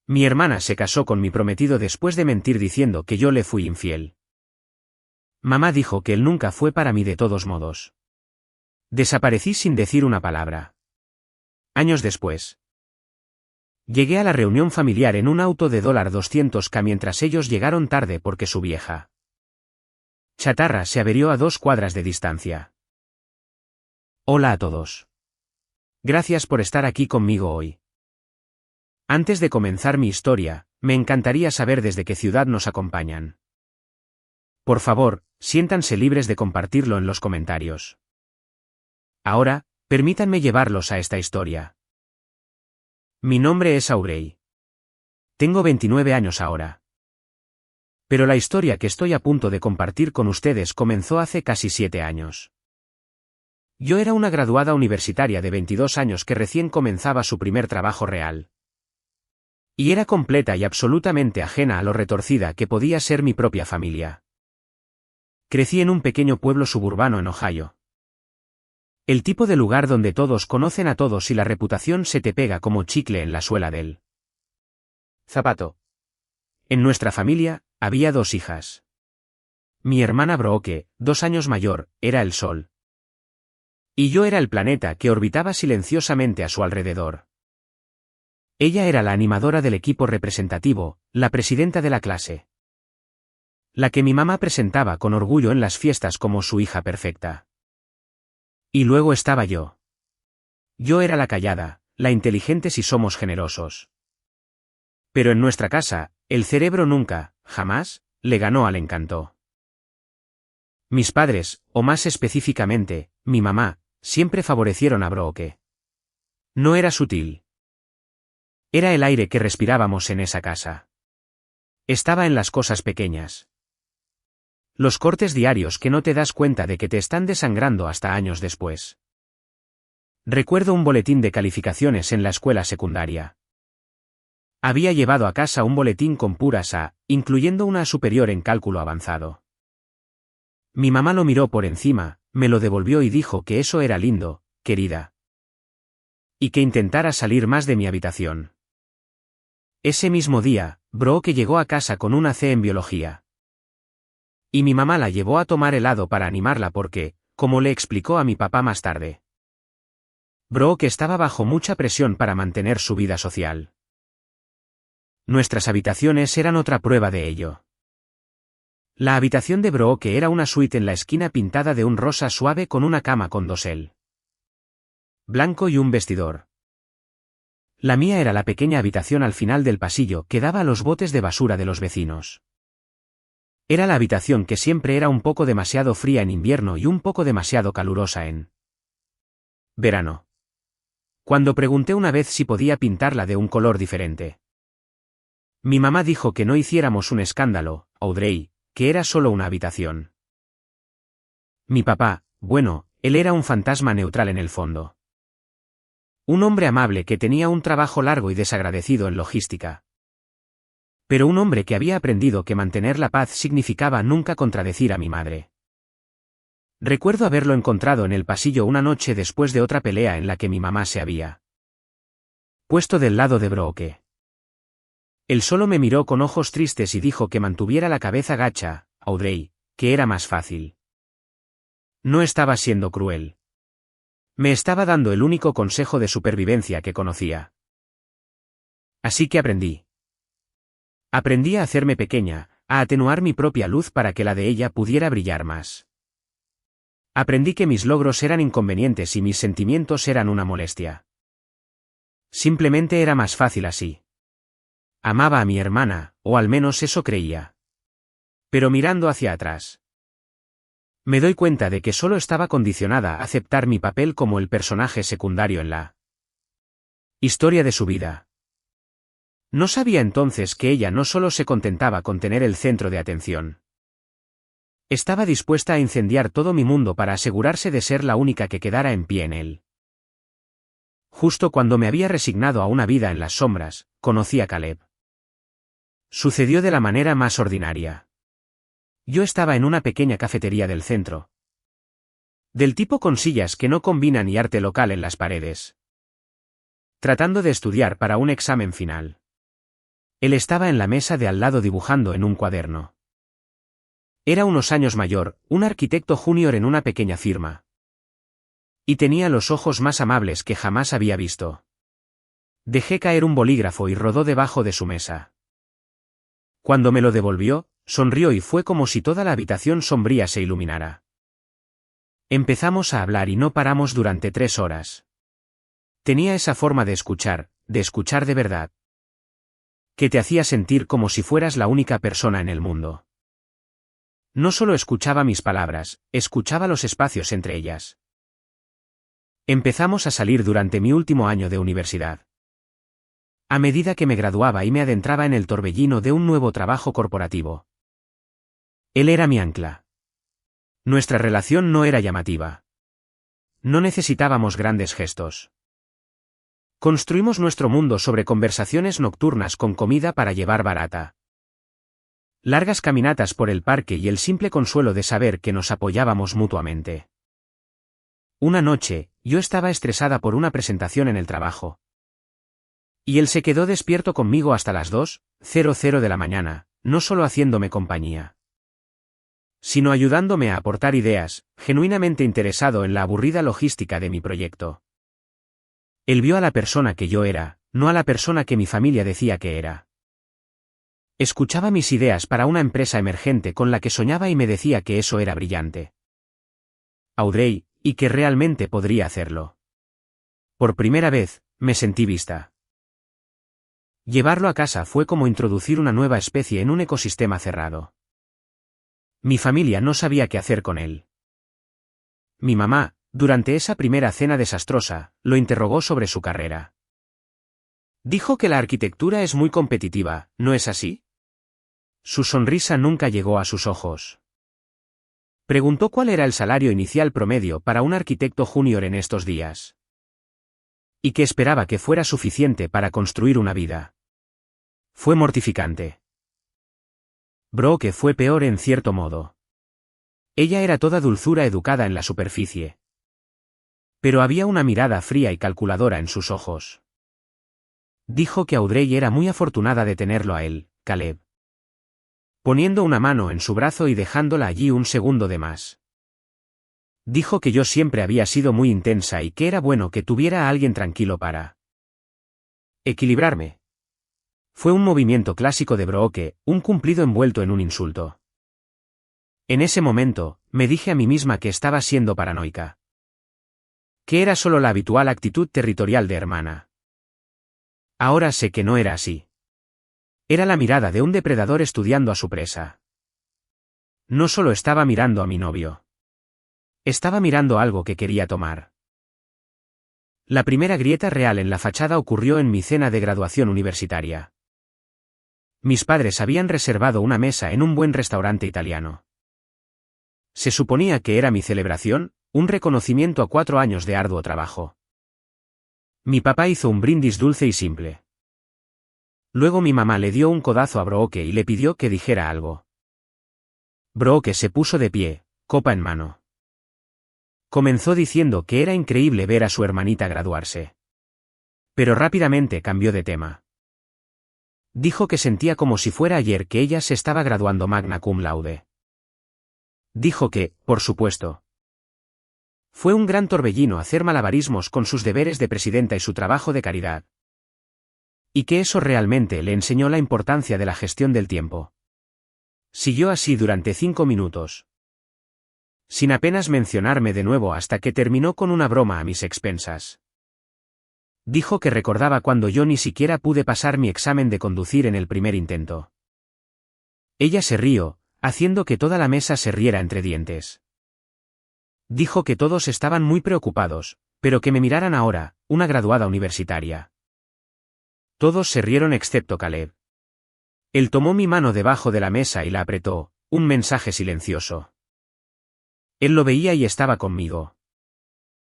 Mi hermana se casó con mi prometido después de mentir diciendo que yo le fui infiel. Mamá dijo que él nunca fue para mí de todos modos. Desaparecí sin decir una palabra. Años después. Llegué a la reunión familiar en un auto de $200K mientras ellos llegaron tarde porque su vieja chatarra se averió a 2 cuadras de distancia. Hola a todos. Gracias por estar aquí conmigo hoy. Antes de comenzar mi historia, me encantaría saber desde qué ciudad nos acompañan. Por favor, siéntanse libres de compartirlo en los comentarios. Ahora, permítanme llevarlos a esta historia. Mi nombre es Aubrey. Tengo 29 años ahora. Pero la historia que estoy a punto de compartir con ustedes comenzó hace casi 7 años. Yo era una graduada universitaria de 22 años que recién comenzaba su primer trabajo real. Y era completa y absolutamente ajena a lo retorcida que podía ser mi propia familia. Crecí en un pequeño pueblo suburbano en Ohio. El tipo de lugar donde todos conocen a todos y la reputación se te pega como chicle en la suela del zapato. En nuestra familia, había 2 hijas. Mi hermana Brooke, 2 años mayor, era el sol. Y yo era el planeta que orbitaba silenciosamente a su alrededor. Ella era la animadora del equipo representativo, la presidenta de la clase. La que mi mamá presentaba con orgullo en las fiestas como su hija perfecta. Y luego estaba yo. Yo era la callada, la inteligente si somos generosos. Pero en nuestra casa, el cerebro nunca, jamás, le ganó al encanto. Mis padres, o más específicamente, mi mamá, siempre favorecieron a Brooke. No era sutil. Era el aire que respirábamos en esa casa. Estaba en las cosas pequeñas. Los cortes diarios que no te das cuenta de que te están desangrando hasta años después. Recuerdo un boletín de calificaciones en la escuela secundaria. Había llevado a casa un boletín con puras A, incluyendo una superior en cálculo avanzado. Mi mamá lo miró por encima, me lo devolvió y dijo que eso era lindo, querida. Y que intentara salir más de mi habitación. Ese mismo día, Brooke llegó a casa con una C en biología. Y mi mamá la llevó a tomar helado para animarla porque, como le explicó a mi papá más tarde, Brooke estaba bajo mucha presión para mantener su vida social. Nuestras habitaciones eran otra prueba de ello. La habitación de Brooke era una suite en la esquina pintada de un rosa suave con una cama con dosel blanco y un vestidor. La mía era la pequeña habitación al final del pasillo que daba a los botes de basura de los vecinos. Era la habitación que siempre era un poco demasiado fría en invierno y un poco demasiado calurosa en verano. Cuando pregunté una vez si podía pintarla de un color diferente, mi mamá dijo que no hiciéramos un escándalo, Audrey, que era solo una habitación. Mi papá, bueno, él era un fantasma neutral en el fondo. Un hombre amable que tenía un trabajo largo y desagradecido en logística. Pero un hombre que había aprendido que mantener la paz significaba nunca contradecir a mi madre. Recuerdo haberlo encontrado en el pasillo una noche después de otra pelea en la que mi mamá se había puesto del lado de Brooke. Él solo me miró con ojos tristes y dijo que mantuviera la cabeza gacha, Audrey, que era más fácil. No estaba siendo cruel. Me estaba dando el único consejo de supervivencia que conocía. Así que aprendí. Aprendí a hacerme pequeña, a atenuar mi propia luz para que la de ella pudiera brillar más. Aprendí que mis logros eran inconvenientes y mis sentimientos eran una molestia. Simplemente era más fácil así. Amaba a mi hermana, o al menos eso creía. Pero mirando hacia atrás, me doy cuenta de que solo estaba condicionada a aceptar mi papel como el personaje secundario en la historia de su vida. No sabía entonces que ella no solo se contentaba con tener el centro de atención. Estaba dispuesta a incendiar todo mi mundo para asegurarse de ser la única que quedara en pie en él. Justo cuando me había resignado a una vida en las sombras, conocí a Caleb. Sucedió de la manera más ordinaria. Yo estaba en una pequeña cafetería del centro. Del tipo con sillas que no combinan y arte local en las paredes. Tratando de estudiar para un examen final. Él estaba en la mesa de al lado dibujando en un cuaderno. Era unos años mayor, un arquitecto junior en una pequeña firma. Y tenía los ojos más amables que jamás había visto. Dejé caer un bolígrafo y rodó debajo de su mesa. Cuando me lo devolvió, sonrió y fue como si toda la habitación sombría se iluminara. Empezamos a hablar y no paramos durante 3 horas. Tenía esa forma de escuchar de verdad. Que te hacía sentir como si fueras la única persona en el mundo. No solo escuchaba mis palabras, escuchaba los espacios entre ellas. Empezamos a salir durante mi último año de universidad. A medida que me graduaba y me adentraba en el torbellino de un nuevo trabajo corporativo. Él era mi ancla. Nuestra relación no era llamativa. No necesitábamos grandes gestos. Construimos nuestro mundo sobre conversaciones nocturnas con comida para llevar barata. Largas caminatas por el parque y el simple consuelo de saber que nos apoyábamos mutuamente. Una noche, yo estaba estresada por una presentación en el trabajo. Y él se quedó despierto conmigo hasta las 2:00 de la mañana, no solo haciéndome compañía, sino ayudándome a aportar ideas, genuinamente interesado en la aburrida logística de mi proyecto. Él vio a la persona que yo era, no a la persona que mi familia decía que era. Escuchaba mis ideas para una empresa emergente con la que soñaba y me decía que eso era brillante. Audrey, y que realmente podría hacerlo. Por primera vez, me sentí vista. Llevarlo a casa fue como introducir una nueva especie en un ecosistema cerrado. Mi familia no sabía qué hacer con él. Mi mamá, durante esa primera cena desastrosa, lo interrogó sobre su carrera. Dijo que la arquitectura es muy competitiva, ¿no es así? Su sonrisa nunca llegó a sus ojos. Preguntó cuál era el salario inicial promedio para un arquitecto junior en estos días. Y que esperaba que fuera suficiente para construir una vida. Fue mortificante. Brooke fue peor en cierto modo. Ella era toda dulzura educada en la superficie. Pero había una mirada fría y calculadora en sus ojos. Dijo que Audrey era muy afortunada de tenerlo a él, Caleb. Poniendo una mano en su brazo y dejándola allí un segundo de más. Dijo que yo siempre había sido muy intensa y que era bueno que tuviera a alguien tranquilo para equilibrarme. Fue un movimiento clásico de Brooke, un cumplido envuelto en un insulto. En ese momento, me dije a mí misma que estaba siendo paranoica. Que era solo la habitual actitud territorial de hermana. Ahora sé que no era así. Era la mirada de un depredador estudiando a su presa. No solo estaba mirando a mi novio. Estaba mirando algo que quería tomar. La primera grieta real en la fachada ocurrió en mi cena de graduación universitaria. Mis padres habían reservado una mesa en un buen restaurante italiano. Se suponía que era mi celebración, un reconocimiento a 4 años de arduo trabajo. Mi papá hizo un brindis dulce y simple. Luego mi mamá le dio un codazo a Brooke y le pidió que dijera algo. Brooke se puso de pie, copa en mano. Comenzó diciendo que era increíble ver a su hermanita graduarse. Pero rápidamente cambió de tema. Dijo que sentía como si fuera ayer que ella se estaba graduando magna cum laude. Dijo que, por supuesto, fue un gran torbellino hacer malabarismos con sus deberes de presidenta y su trabajo de caridad. Y que eso realmente le enseñó la importancia de la gestión del tiempo. Siguió así durante 5 minutos. Sin apenas mencionarme de nuevo hasta que terminó con una broma a mis expensas. Dijo que recordaba cuando yo ni siquiera pude pasar mi examen de conducir en el primer intento. Ella se rió, haciendo que toda la mesa se riera entre dientes. Dijo que todos estaban muy preocupados, pero que me miraran ahora, una graduada universitaria. Todos se rieron excepto Caleb. Él tomó mi mano debajo de la mesa y la apretó, un mensaje silencioso. Él lo veía y estaba conmigo.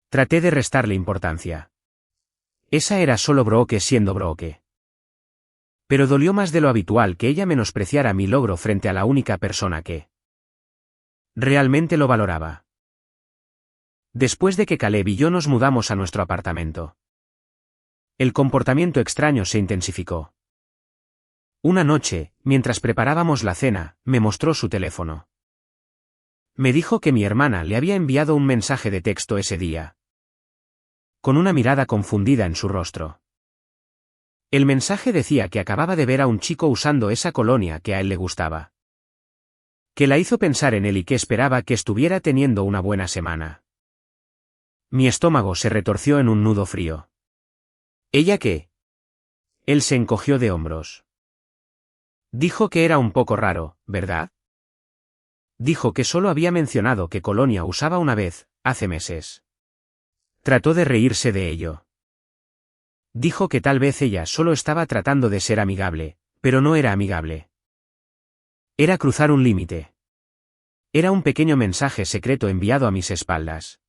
Traté de restarle importancia. Esa era solo Brooke siendo Brooke. Pero dolió más de lo habitual que ella menospreciara mi logro frente a la única persona que realmente lo valoraba. Después de que Caleb y yo nos mudamos a nuestro apartamento, el comportamiento extraño se intensificó. Una noche, mientras preparábamos la cena, me mostró su teléfono. Me dijo que mi hermana le había enviado un mensaje de texto ese día. Con una mirada confundida en su rostro. El mensaje decía que acababa de ver a un chico usando esa colonia que a él le gustaba. Que la hizo pensar en él y que esperaba que estuviera teniendo una buena semana. Mi estómago se retorció en un nudo frío. ¿Ella qué? Él se encogió de hombros. Dijo que era un poco raro, ¿verdad? Dijo que solo había mencionado que Colonia usaba una vez, hace meses. Trató de reírse de ello. Dijo que tal vez ella solo estaba tratando de ser amigable, pero no era amigable. Era cruzar un límite. Era un pequeño mensaje secreto enviado a mis espaldas.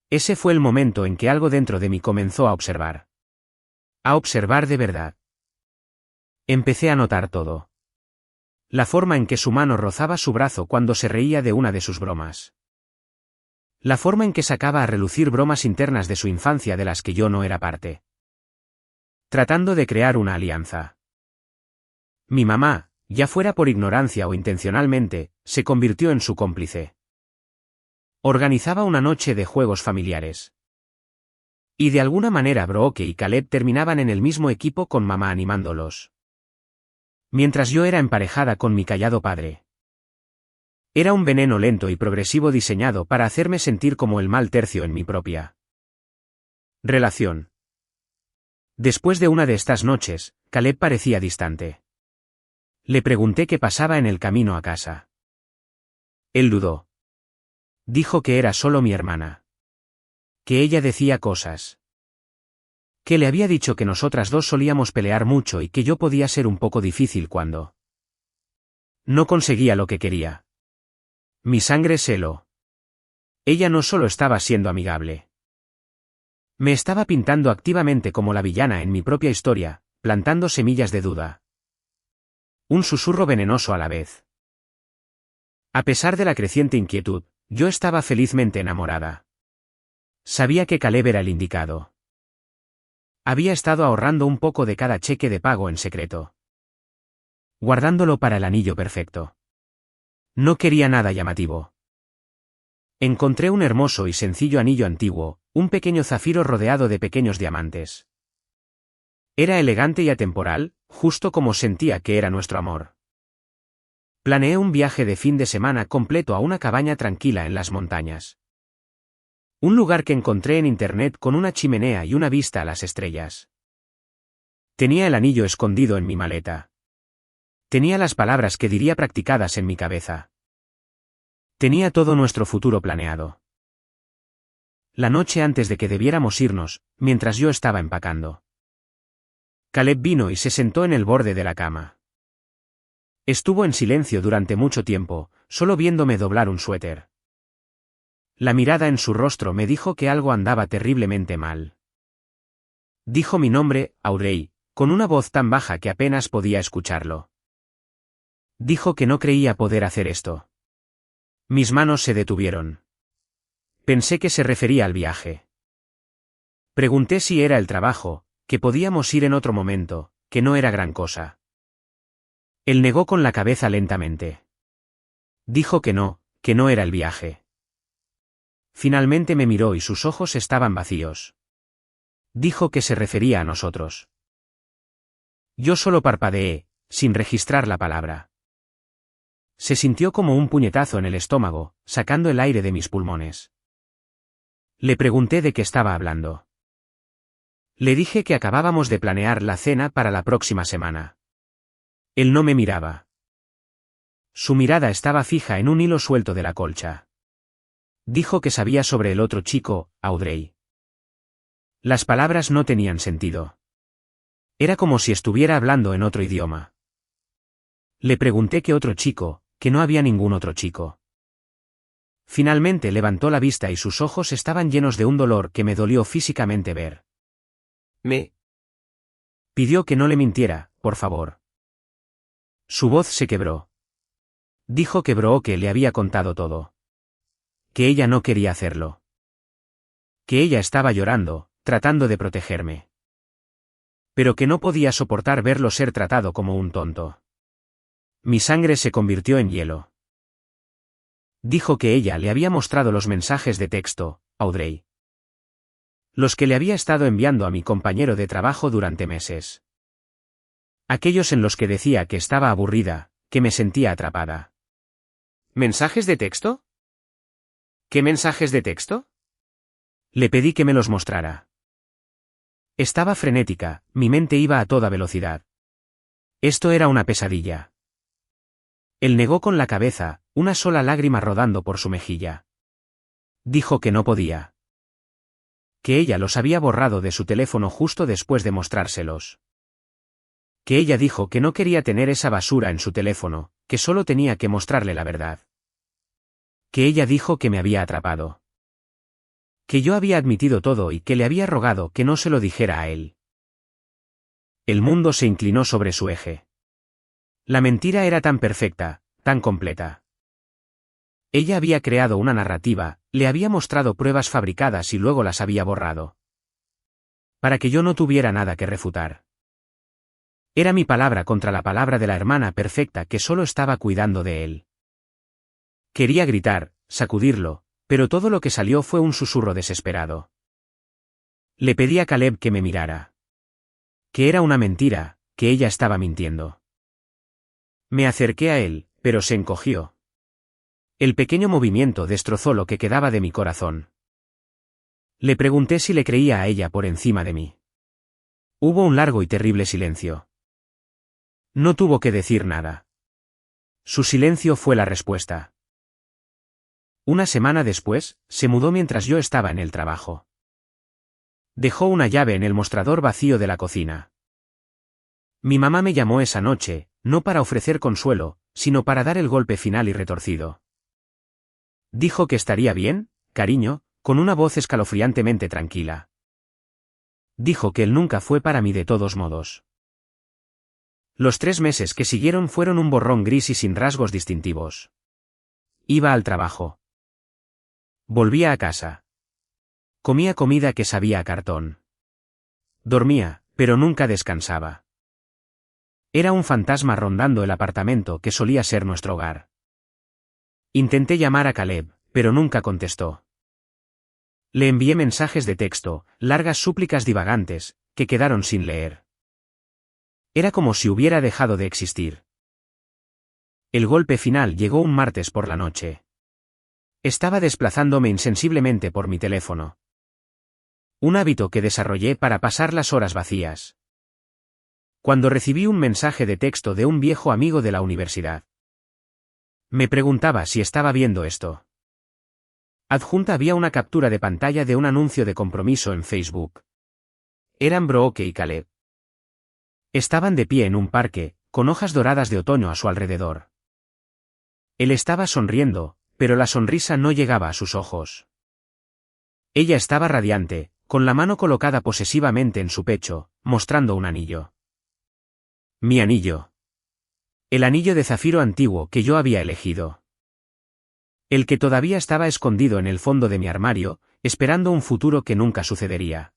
Ese fue el momento en que algo dentro de mí comenzó a observar. A observar de verdad. Empecé a notar todo. La forma en que su mano rozaba su brazo cuando se reía de una de sus bromas. La forma en que sacaba a relucir bromas internas de su infancia de las que yo no era parte. Tratando de crear una alianza. Mi mamá, ya fuera por ignorancia o intencionalmente, se convirtió en su cómplice. Organizaba una noche de juegos familiares. Y de alguna manera Brooke y Caleb terminaban en el mismo equipo con mamá animándolos. Mientras yo era emparejada con mi callado padre. Era un veneno lento y progresivo diseñado para hacerme sentir como el mal tercio en mi propia relación. Después de una de estas noches, Caleb parecía distante. Le pregunté qué pasaba en el camino a casa. Él dudó. Dijo que era solo mi hermana. Que ella decía cosas. Que le había dicho que nosotras dos solíamos pelear mucho y que yo podía ser un poco difícil cuando no conseguía lo que quería. Mi sangre se heló. Ella no solo estaba siendo amigable. Me estaba pintando activamente como la villana en mi propia historia, plantando semillas de duda. Un susurro venenoso a la vez. A pesar de la creciente inquietud, yo estaba felizmente enamorada. Sabía que Caleb era el indicado. Había estado ahorrando un poco de cada cheque de pago en secreto. Guardándolo para el anillo perfecto. No quería nada llamativo. Encontré un hermoso y sencillo anillo antiguo, un pequeño zafiro rodeado de pequeños diamantes. Era elegante y atemporal, justo como sentía que era nuestro amor. Planeé un viaje de fin de semana completo a una cabaña tranquila en las montañas. Un lugar que encontré en internet con una chimenea y una vista a las estrellas. Tenía el anillo escondido en mi maleta. Tenía las palabras que diría practicadas en mi cabeza. Tenía todo nuestro futuro planeado. La noche antes de que debiéramos irnos, mientras yo estaba empacando. Caleb vino y se sentó en el borde de la cama. Estuvo en silencio durante mucho tiempo, solo viéndome doblar un suéter. La mirada en su rostro me dijo que algo andaba terriblemente mal. Dijo mi nombre, Audrey, con una voz tan baja que apenas podía escucharlo. Dijo que no creía poder hacer esto. Mis manos se detuvieron. Pensé que se refería al viaje. Pregunté si era el trabajo, que podíamos ir en otro momento, que no era gran cosa. Él negó con la cabeza lentamente. Dijo que no era el viaje. Finalmente me miró y sus ojos estaban vacíos. Dijo que se refería a nosotros. Yo solo parpadeé, sin registrar la palabra. Se sintió como un puñetazo en el estómago, sacando el aire de mis pulmones. Le pregunté de qué estaba hablando. Le dije que acabábamos de planear la cena para la próxima semana. Él no me miraba. Su mirada estaba fija en un hilo suelto de la colcha. Dijo que sabía sobre el otro chico, Audrey. Las palabras no tenían sentido. Era como si estuviera hablando en otro idioma. Le pregunté qué otro chico, que no había ningún otro chico. Finalmente levantó la vista y sus ojos estaban llenos de un dolor que me dolió físicamente ver. Pidió que no le mintiera, por favor. Su voz se quebró. Dijo que Brooke le había contado todo. Que ella no quería hacerlo. Que ella estaba llorando, tratando de protegerme. pero que no podía soportar verlo ser tratado como un tonto. Mi sangre se convirtió en hielo. Dijo que ella le había mostrado los mensajes de texto, Audrey. Los que le había estado enviando a mi compañero de trabajo durante meses. Aquellos en los que decía que estaba aburrida, que me sentía atrapada. ¿Mensajes de texto? ¿Qué mensajes de texto? Le pedí que me los mostrara. Estaba frenética, mi mente iba a toda velocidad. Esto era una pesadilla. Él negó con la cabeza, una sola lágrima rodando por su mejilla. Dijo que no podía. Que ella los había borrado de su teléfono justo después de mostrárselos. Que ella dijo que no quería tener esa basura en su teléfono, que solo tenía que mostrarle la verdad. Que ella dijo que me había atrapado. Que yo había admitido todo y que le había rogado que no se lo dijera a él. El mundo se inclinó sobre su eje. La mentira era tan perfecta, tan completa. Ella había creado una narrativa, le había mostrado pruebas fabricadas y luego las había borrado. Para que yo no tuviera nada que refutar. Era mi palabra contra la palabra de la hermana perfecta que solo estaba cuidando de él. Quería gritar, sacudirlo, pero todo lo que salió fue un susurro desesperado. Le pedí a Caleb que me mirara. Que era una mentira, que ella estaba mintiendo. Me acerqué a él, pero se encogió. El pequeño movimiento destrozó lo que quedaba de mi corazón. Le pregunté si le creía a ella por encima de mí. Hubo un largo y terrible silencio. No tuvo que decir nada. Su silencio fue la respuesta. Una semana después, se mudó mientras yo estaba en el trabajo. Dejó una llave en el mostrador vacío de la cocina. Mi mamá me llamó esa noche, no para ofrecer consuelo, sino para dar el golpe final y retorcido. Dijo que estaría bien, cariño, con una voz escalofriantemente tranquila. Dijo que él nunca fue para mí de todos modos. Los 3 meses que siguieron fueron un borrón gris y sin rasgos distintivos. Iba al trabajo. Volvía a casa. Comía comida que sabía a cartón. Dormía, pero nunca descansaba. Era un fantasma rondando el apartamento que solía ser nuestro hogar. Intenté llamar a Caleb, pero nunca contestó. Le envié mensajes de texto, largas súplicas divagantes, que quedaron sin leer. Era como si hubiera dejado de existir. El golpe final llegó un martes por la noche. Estaba desplazándome insensiblemente por mi teléfono. Un hábito que desarrollé para pasar las horas vacías. Cuando recibí un mensaje de texto de un viejo amigo de la universidad. Me preguntaba si estaba viendo esto. Adjunta había una captura de pantalla de un anuncio de compromiso en Facebook. Eran Brooke y Caleb. Estaban de pie en un parque, con hojas doradas de otoño a su alrededor. Él estaba sonriendo, pero la sonrisa no llegaba a sus ojos. Ella estaba radiante, con la mano colocada posesivamente en su pecho, mostrando un anillo. Mi anillo. El anillo de zafiro antiguo que yo había elegido. El que todavía estaba escondido en el fondo de mi armario, esperando un futuro que nunca sucedería.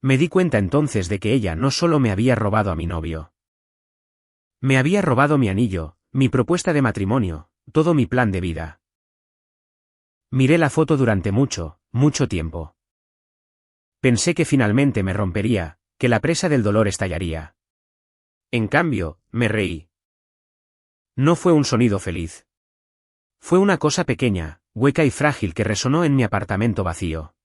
Me di cuenta entonces de que ella no solo me había robado a mi novio. Me había robado mi anillo, mi propuesta de matrimonio, todo mi plan de vida. Miré la foto durante mucho, mucho tiempo. Pensé que finalmente me rompería, que la presa del dolor estallaría. En cambio, me reí. No fue un sonido feliz. Fue una cosa pequeña, hueca y frágil que resonó en mi apartamento vacío.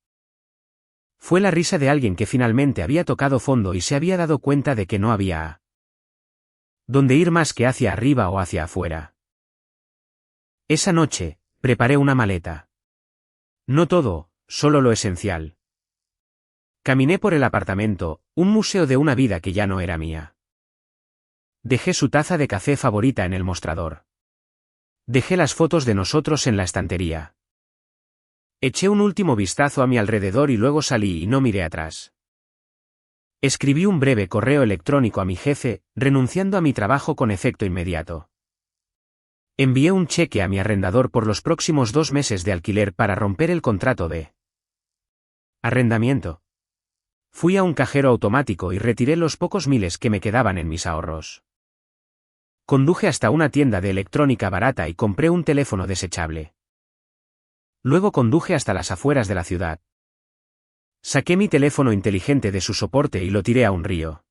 Fue la risa de alguien que finalmente había tocado fondo y se había dado cuenta de que no había dónde ir más que hacia arriba o hacia afuera. Esa noche, preparé una maleta. No todo, solo lo esencial. Caminé por el apartamento, un museo de una vida que ya no era mía. Dejé su taza de café favorita en el mostrador. Dejé las fotos de nosotros en la estantería. Eché un último vistazo a mi alrededor y luego salí y no miré atrás. Escribí un breve correo electrónico a mi jefe, renunciando a mi trabajo con efecto inmediato. Envié un cheque a mi arrendador por los próximos 2 meses de alquiler para romper el contrato de arrendamiento. Fui a un cajero automático y retiré los pocos miles que me quedaban en mis ahorros. Conduje hasta una tienda de electrónica barata y compré un teléfono desechable. Luego conduje hasta las afueras de la ciudad. Saqué mi teléfono inteligente de su soporte y lo tiré a un río.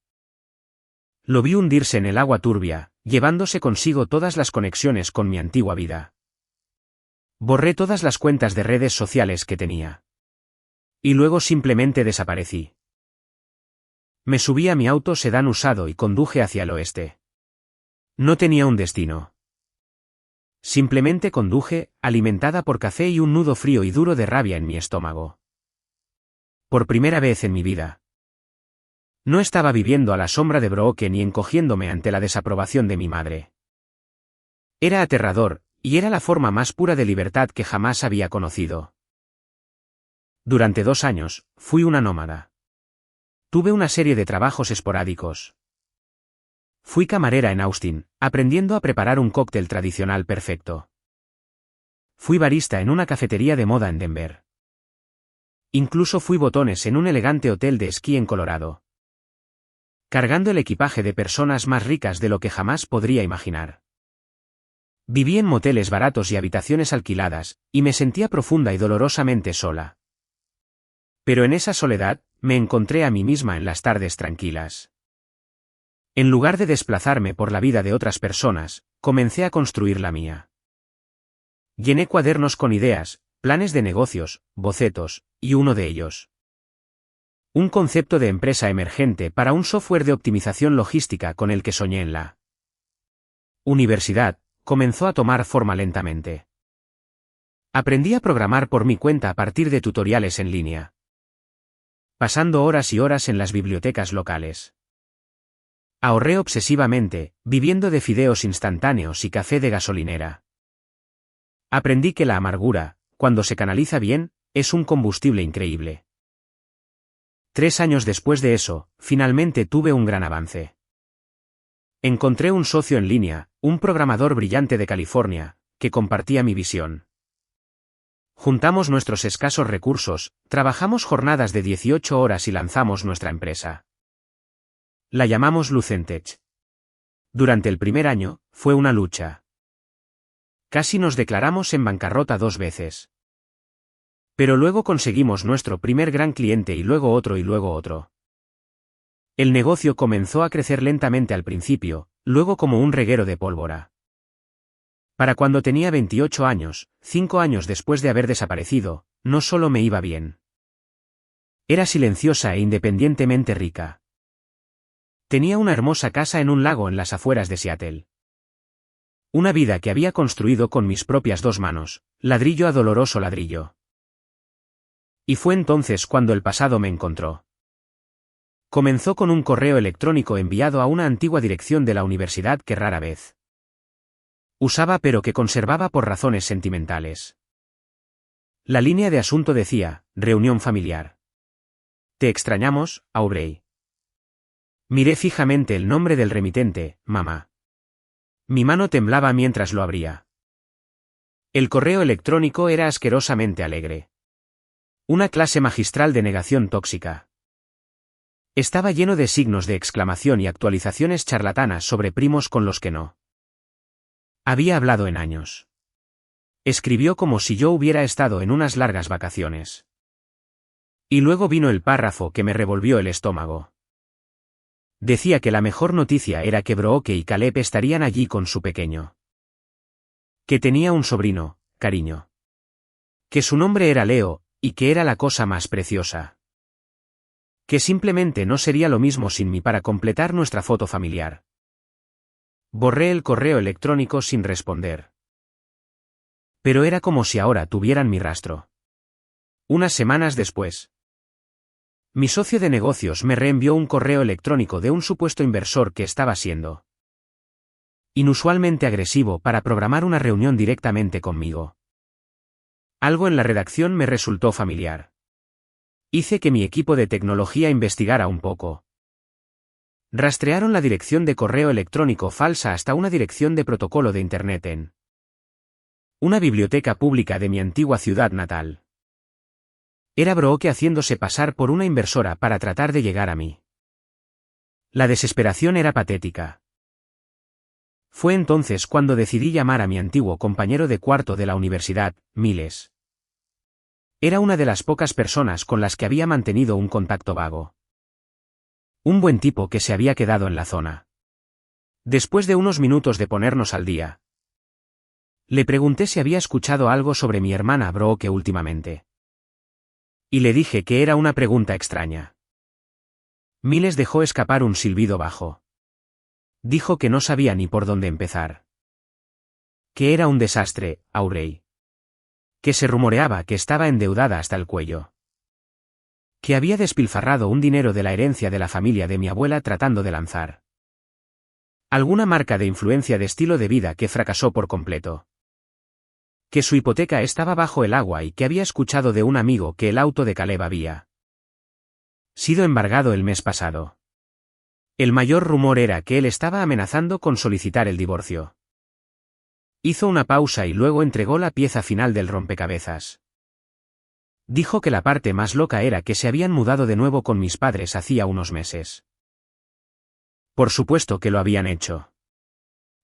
Lo vi hundirse en el agua turbia, llevándose consigo todas las conexiones con mi antigua vida. Borré todas las cuentas de redes sociales que tenía. Y luego simplemente desaparecí. Me subí a mi auto sedán usado y conduje hacia el oeste. No tenía un destino. Simplemente conduje, alimentada por café y un nudo frío y duro de rabia en mi estómago. Por primera vez en mi vida. No estaba viviendo a la sombra de Brooke ni encogiéndome ante la desaprobación de mi madre. Era aterrador, y era la forma más pura de libertad que jamás había conocido. Durante 2 años, fui una nómada. Tuve una serie de trabajos esporádicos. Fui camarera en Austin, aprendiendo a preparar un cóctel tradicional perfecto. Fui barista en una cafetería de moda en Denver. Incluso fui botones en un elegante hotel de esquí en Colorado. Cargando el equipaje de personas más ricas de lo que jamás podría imaginar. Viví en moteles baratos y habitaciones alquiladas, y me sentía profunda y dolorosamente sola. Pero en esa soledad, me encontré a mí misma en las tardes tranquilas. En lugar de desplazarme por la vida de otras personas, comencé a construir la mía. Llené cuadernos con ideas, planes de negocios, bocetos, y uno de ellos. Un concepto de empresa emergente para un software de optimización logística con el que soñé en la universidad, comenzó a tomar forma lentamente. Aprendí a programar por mi cuenta a partir de tutoriales en línea. Pasando horas y horas en las bibliotecas locales. Ahorré obsesivamente, viviendo de fideos instantáneos y café de gasolinera. Aprendí que la amargura, cuando se canaliza bien, es un combustible increíble. 3 años después de eso, finalmente tuve un gran avance. Encontré un socio en línea, un programador brillante de California, que compartía mi visión. Juntamos nuestros escasos recursos, trabajamos jornadas de 18 horas y lanzamos nuestra empresa. La llamamos Lucentech. Durante el primer año, fue una lucha. Casi nos declaramos en bancarrota 2 veces. Pero luego conseguimos nuestro primer gran cliente y luego otro y luego otro. El negocio comenzó a crecer lentamente al principio, luego como un reguero de pólvora. Para cuando tenía 28 años, 5 años después de haber desaparecido, no solo me iba bien. Era silenciosa e independientemente rica. Tenía una hermosa casa en un lago en las afueras de Seattle. Una vida que había construido con mis propias 2 manos, ladrillo a doloroso ladrillo. Y fue entonces cuando el pasado me encontró. Comenzó con un correo electrónico enviado a una antigua dirección de la universidad que rara vez usaba pero que conservaba por razones sentimentales. La línea de asunto decía, reunión familiar. Te extrañamos, Aubrey. Miré fijamente el nombre del remitente, mamá. Mi mano temblaba mientras lo abría. El correo electrónico era asquerosamente alegre. Una clase magistral de negación tóxica. Estaba lleno de signos de exclamación y actualizaciones charlatanas sobre primos con los que no había hablado en años. Escribió como si yo hubiera estado en unas largas vacaciones. Y luego vino el párrafo que me revolvió el estómago. Decía que la mejor noticia era que Brooke y Caleb estarían allí con su pequeño. Que tenía un sobrino, cariño. Que su nombre era Leo, y que era la cosa más preciosa. Que simplemente no sería lo mismo sin mí para completar nuestra foto familiar. Borré el correo electrónico sin responder. Pero era como si ahora tuvieran mi rastro. Unas semanas después. Mi socio de negocios me reenvió un correo electrónico de un supuesto inversor que estaba siendo inusualmente agresivo para programar una reunión directamente conmigo. Algo en la redacción me resultó familiar. Hice que mi equipo de tecnología investigara un poco. Rastrearon la dirección de correo electrónico falsa hasta una dirección de protocolo de Internet en una biblioteca pública de mi antigua ciudad natal. Era Brooke haciéndose pasar por una inversora para tratar de llegar a mí. La desesperación era patética. Fue entonces cuando decidí llamar a mi antiguo compañero de cuarto de la universidad, Miles. Era una de las pocas personas con las que había mantenido un contacto vago. Un buen tipo que se había quedado en la zona. Después de unos minutos de ponernos al día, le pregunté si había escuchado algo sobre mi hermana Brooke últimamente. Y le dije que era una pregunta extraña. Miles dejó escapar un silbido bajo. Dijo que no sabía ni por dónde empezar. Que era un desastre, Aurey. Que se rumoreaba que estaba endeudada hasta el cuello. Que había despilfarrado un dinero de la herencia de la familia de mi abuela tratando de lanzar alguna marca de influencia de estilo de vida que fracasó por completo. Que su hipoteca estaba bajo el agua y que había escuchado de un amigo que el auto de Caleb había sido embargado el mes pasado. El mayor rumor era que él estaba amenazando con solicitar el divorcio. Hizo una pausa y luego entregó la pieza final del rompecabezas. Dijo que la parte más loca era que se habían mudado de nuevo con mis padres hacía unos meses. Por supuesto que lo habían hecho.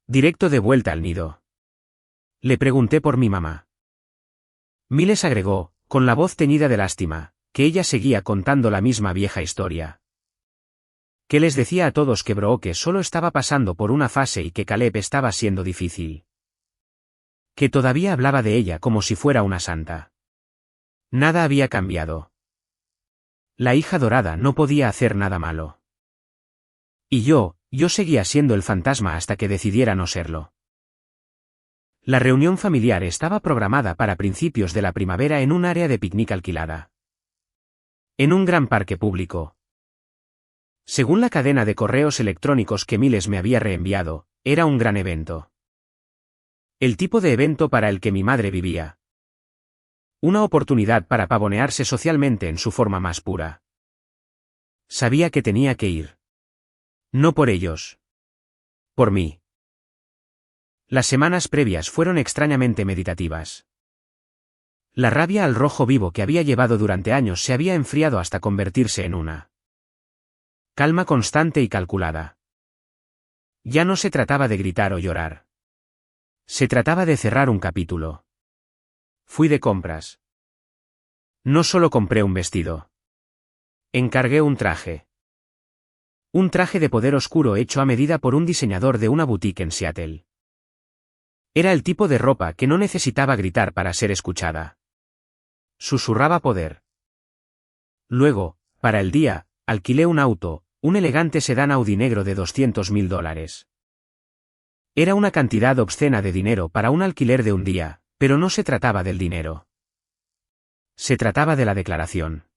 Directo de vuelta al nido. Le pregunté por mi mamá. Miles agregó, con la voz teñida de lástima, que ella seguía contando la misma vieja historia. Que les decía a todos que Brooke solo estaba pasando por una fase y que Caleb estaba siendo difícil. Que todavía hablaba de ella como si fuera una santa. Nada había cambiado. La hija dorada no podía hacer nada malo. Y yo seguía siendo el fantasma hasta que decidiera no serlo. La reunión familiar estaba programada para principios de la primavera en un área de picnic alquilada. En un gran parque público. Según la cadena de correos electrónicos que Miles me había reenviado, era un gran evento. El tipo de evento para el que mi madre vivía. Una oportunidad para pavonearse socialmente en su forma más pura. Sabía que tenía que ir. No por ellos. Por mí. Las semanas previas fueron extrañamente meditativas. La rabia al rojo vivo que había llevado durante años se había enfriado hasta convertirse en una calma constante y calculada. Ya no se trataba de gritar o llorar. Se trataba de cerrar un capítulo. Fui de compras. No solo compré un vestido. Encargué un traje. Un traje de poder oscuro hecho a medida por un diseñador de una boutique en Seattle. Era el tipo de ropa que no necesitaba gritar para ser escuchada. Susurraba poder. Luego, para el día, alquilé un auto, un elegante sedán Audi negro de $200.000. Era una cantidad obscena de dinero para un alquiler de un día, pero no se trataba del dinero. Se trataba de la declaración.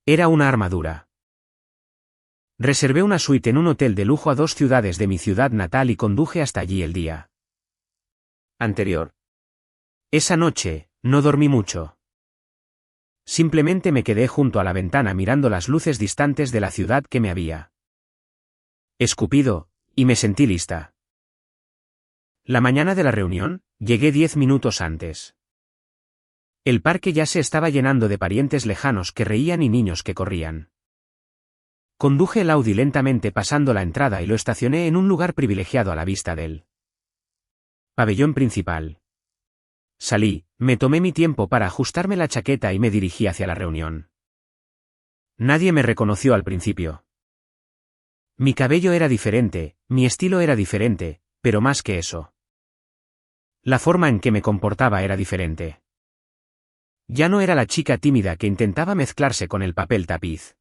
Era una armadura. Reservé una suite en un hotel de lujo a 2 ciudades de mi ciudad natal y conduje hasta allí el día anterior. Esa noche, no dormí mucho. Simplemente me quedé junto a la ventana mirando las luces distantes de la ciudad que me había escupido, y me sentí lista. La mañana de la reunión, llegué 10 minutos antes. El parque ya se estaba llenando de parientes lejanos que reían y niños que corrían. Conduje el Audi lentamente pasando la entrada y lo estacioné en un lugar privilegiado a la vista del pabellón principal. Salí, me tomé mi tiempo para ajustarme la chaqueta y me dirigí hacia la reunión. Nadie me reconoció al principio. Mi cabello era diferente, mi estilo era diferente, pero más que eso. La forma en que me comportaba era diferente. Ya no era la chica tímida que intentaba mezclarse con el papel tapiz.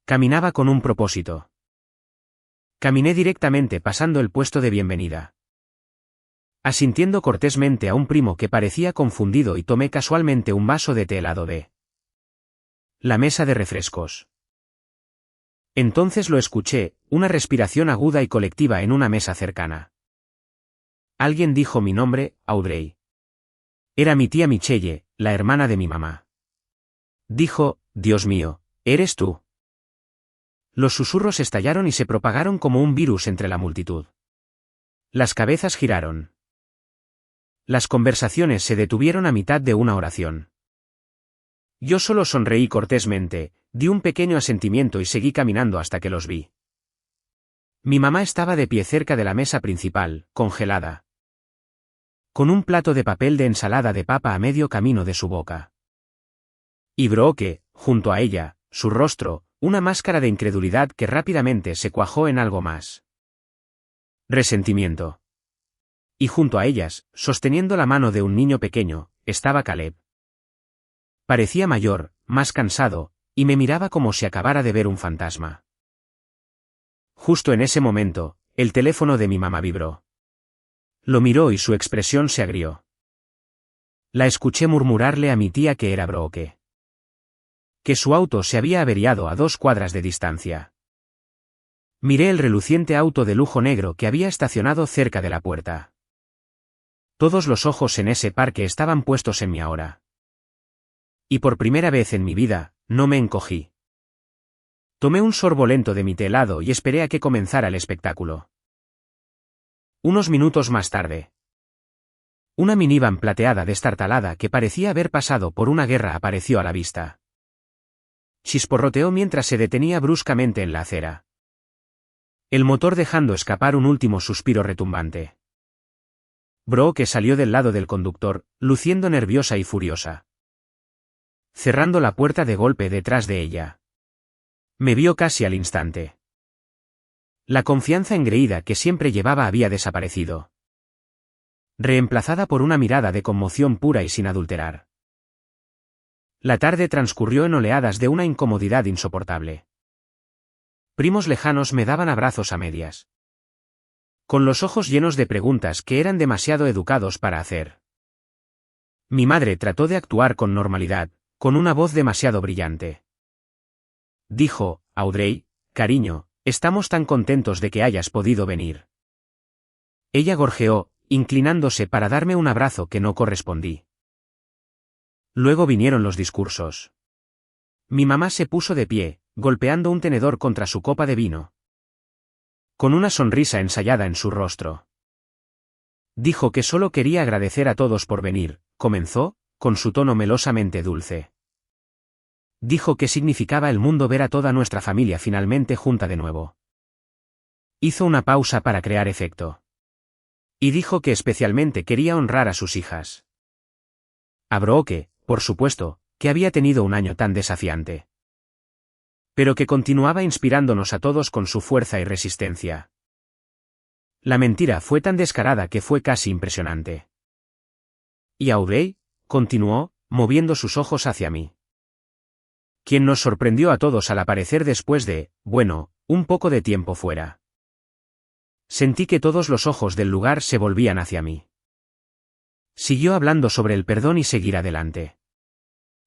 Caminaba con un propósito. Caminé directamente pasando el puesto de bienvenida. Asintiendo cortésmente a un primo que parecía confundido y tomé casualmente un vaso de té helado de la mesa de refrescos. Entonces lo escuché, una respiración aguda y colectiva en una mesa cercana. Alguien dijo mi nombre, Audrey. Era mi tía Michelle, la hermana de mi mamá. Dijo, Dios mío, ¿eres tú? Los susurros estallaron y se propagaron como un virus entre la multitud. Las cabezas giraron. Las conversaciones se detuvieron a mitad de una oración. Yo solo sonreí cortésmente, di un pequeño asentimiento y seguí caminando hasta que los vi. Mi mamá estaba de pie cerca de la mesa principal, congelada, con un plato de papel de ensalada de papa a medio camino de su boca. Y Brooke, junto a ella, su rostro, una máscara de incredulidad que rápidamente se cuajó en algo más. Resentimiento. Y junto a ellas, sosteniendo la mano de un niño pequeño, estaba Caleb. Parecía mayor, más cansado, y me miraba como si acabara de ver un fantasma. Justo en ese momento, el teléfono de mi mamá vibró. Lo miró y su expresión se agrió. La escuché murmurarle a mi tía que era Brooke. Que su auto se había averiado a 2 cuadras de distancia. Miré el reluciente auto de lujo negro que había estacionado cerca de la puerta. Todos los ojos en ese parque estaban puestos en mí ahora. Y por primera vez en mi vida, no me encogí. Tomé un sorbo lento de mi té helado y esperé a que comenzara el espectáculo. Unos minutos más tarde. Una minivan plateada destartalada que parecía haber pasado por una guerra apareció a la vista. Chisporroteó mientras se detenía bruscamente en la acera. El motor dejando escapar un último suspiro retumbante. Brooke salió del lado del conductor, luciendo nerviosa y furiosa. Cerrando la puerta de golpe detrás de ella. Me vio casi al instante. La confianza engreída que siempre llevaba había desaparecido. Reemplazada por una mirada de conmoción pura y sin adulterar. La tarde transcurrió en oleadas de una incomodidad insoportable. Primos lejanos me daban abrazos a medias. Con los ojos llenos de preguntas que eran demasiado educados para hacer. Mi madre trató de actuar con normalidad, con una voz demasiado brillante. Dijo, Audrey, cariño, estamos tan contentos de que hayas podido venir. Ella gorjeó, inclinándose para darme un abrazo que no correspondí. Luego vinieron los discursos. Mi mamá se puso de pie, golpeando un tenedor contra su copa de vino. Con una sonrisa ensayada en su rostro. Dijo que solo quería agradecer a todos por venir, comenzó, con su tono melosamente dulce. Dijo que significaba el mundo ver a toda nuestra familia finalmente junta de nuevo. Hizo una pausa para crear efecto. Y dijo que especialmente quería honrar a sus hijas. A Brooke, por supuesto, que había tenido un año tan desafiante. Pero que continuaba inspirándonos a todos con su fuerza y resistencia. La mentira fue tan descarada que fue casi impresionante. Y Audrey, continuó, moviendo sus ojos hacia mí. Quien nos sorprendió a todos al aparecer después de, bueno, un poco de tiempo fuera. Sentí que todos los ojos del lugar se volvían hacia mí. Siguió hablando sobre el perdón y seguir adelante.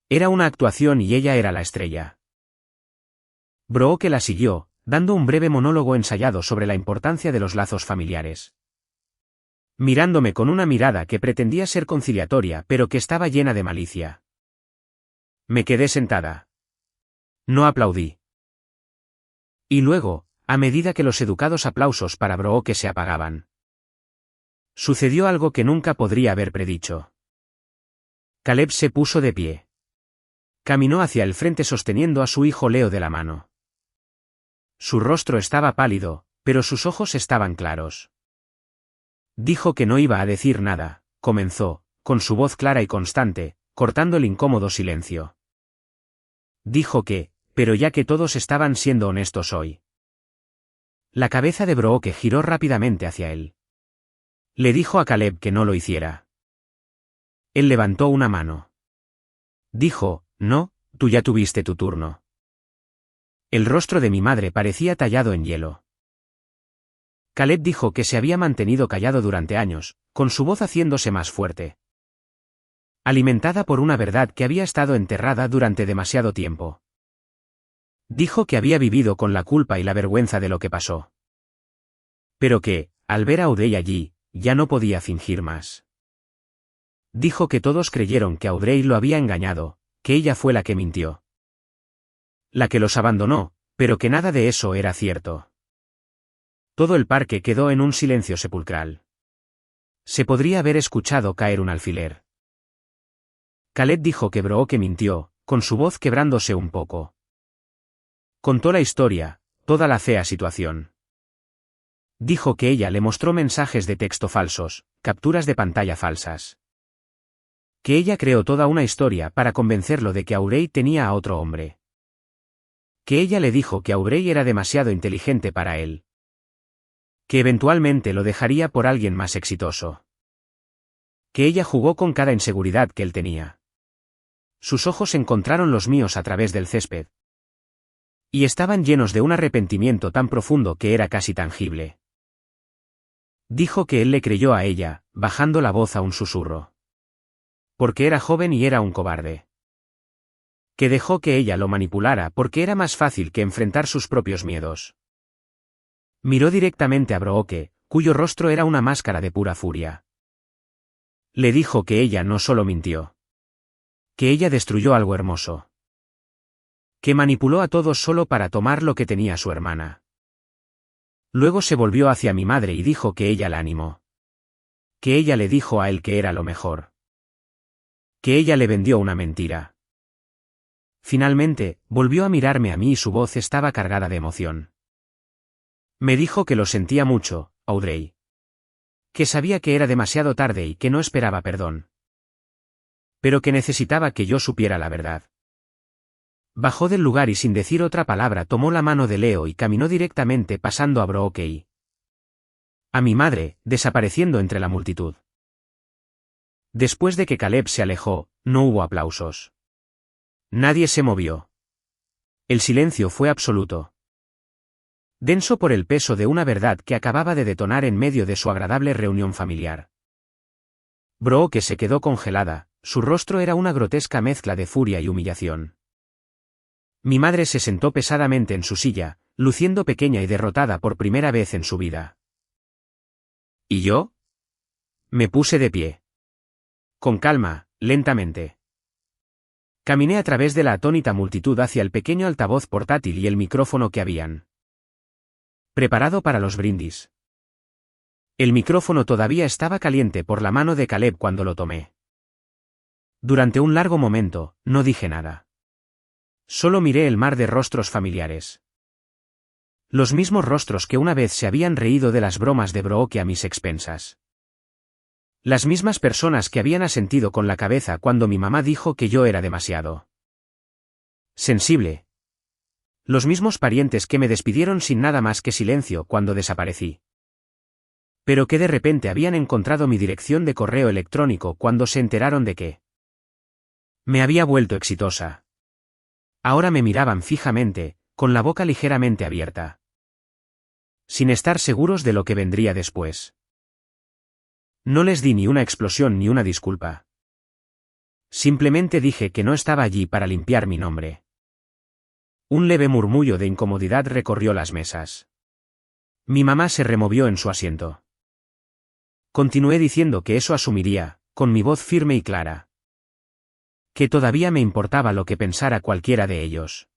Era una actuación y ella era la estrella. Brooke la siguió, dando un breve monólogo ensayado sobre la importancia de los lazos familiares. Mirándome con una mirada que pretendía ser conciliatoria pero que estaba llena de malicia. Me quedé sentada. No aplaudí. Y luego, a medida que los educados aplausos para Brooke se apagaban, sucedió algo que nunca podría haber predicho. Caleb se puso de pie. Caminó hacia el frente sosteniendo a su hijo Leo de la mano. Su rostro estaba pálido, pero sus ojos estaban claros. Dijo que no iba a decir nada, comenzó, con su voz clara y constante, cortando el incómodo silencio. Dijo que, pero ya que todos estaban siendo honestos hoy. La cabeza de Brooke giró rápidamente hacia él. Le dijo a Caleb que no lo hiciera. Él levantó una mano. Dijo, no, tú ya tuviste tu turno. El rostro de mi madre parecía tallado en hielo. Caleb dijo que se había mantenido callado durante años, con su voz haciéndose más fuerte. Alimentada por una verdad que había estado enterrada durante demasiado tiempo. Dijo que había vivido con la culpa y la vergüenza de lo que pasó. Pero que, al ver a Audrey allí, ya no podía fingir más. Dijo que todos creyeron que Audrey lo había engañado, que ella fue la que mintió. La que los abandonó, pero que nada de eso era cierto. Todo el parque quedó en un silencio sepulcral. Se podría haber escuchado caer un alfiler. Caleb dijo que Brooke mintió, con su voz quebrándose un poco. Contó la historia, toda la fea situación. Dijo que ella le mostró mensajes de texto falsos, capturas de pantalla falsas. Que ella creó toda una historia para convencerlo de que Aurey tenía a otro hombre. Que ella le dijo que Aurey era demasiado inteligente para él. Que eventualmente lo dejaría por alguien más exitoso. Que ella jugó con cada inseguridad que él tenía. Sus ojos encontraron los míos a través del césped. Y estaban llenos de un arrepentimiento tan profundo que era casi tangible. Dijo que él le creyó a ella, bajando la voz a un susurro. Porque era joven y era un cobarde. Que dejó que ella lo manipulara porque era más fácil que enfrentar sus propios miedos. Miró directamente a Brooke, cuyo rostro era una máscara de pura furia. Le dijo que ella no solo mintió. Que ella destruyó algo hermoso. Que manipuló a todos solo para tomar lo que tenía su hermana. Luego se volvió hacia mi madre y dijo que ella la animó. Que ella le dijo a él que era lo mejor. Que ella le vendió una mentira. Finalmente, volvió a mirarme a mí y su voz estaba cargada de emoción. Me dijo que lo sentía mucho, Audrey. Que sabía que era demasiado tarde y que no esperaba perdón. Pero que necesitaba que yo supiera la verdad. Bajó del lugar y sin decir otra palabra tomó la mano de Leo y caminó directamente pasando a Brooke a mi madre, desapareciendo entre la multitud. Después de que Caleb se alejó, no hubo aplausos. Nadie se movió. El silencio fue absoluto. Denso por el peso de una verdad que acababa de detonar en medio de su agradable reunión familiar. Brooke se quedó congelada, su rostro era una grotesca mezcla de furia y humillación. Mi madre se sentó pesadamente en su silla, luciendo pequeña y derrotada por primera vez en su vida. ¿Y yo? Me puse de pie. Con calma, lentamente. Caminé a través de la atónita multitud hacia el pequeño altavoz portátil y el micrófono que habían preparado para los brindis. El micrófono todavía estaba caliente por la mano de Caleb cuando lo tomé. Durante un largo momento, no dije nada. Solo miré el mar de rostros familiares. Los mismos rostros que una vez se habían reído de las bromas de Brooke a mis expensas. Las mismas personas que habían asentido con la cabeza cuando mi mamá dijo que yo era demasiado sensible. Los mismos parientes que me despidieron sin nada más que silencio cuando desaparecí. Pero que de repente habían encontrado mi dirección de correo electrónico cuando se enteraron de que me había vuelto exitosa. Ahora me miraban fijamente, con la boca ligeramente abierta. Sin estar seguros de lo que vendría después. No les di ni una explosión ni una disculpa. Simplemente dije que no estaba allí para limpiar mi nombre. Un leve murmullo de incomodidad recorrió las mesas. Mi mamá se removió en su asiento. Continué diciendo que eso asumiría, con mi voz firme y clara. Que todavía me importaba lo que pensara cualquiera de ellos.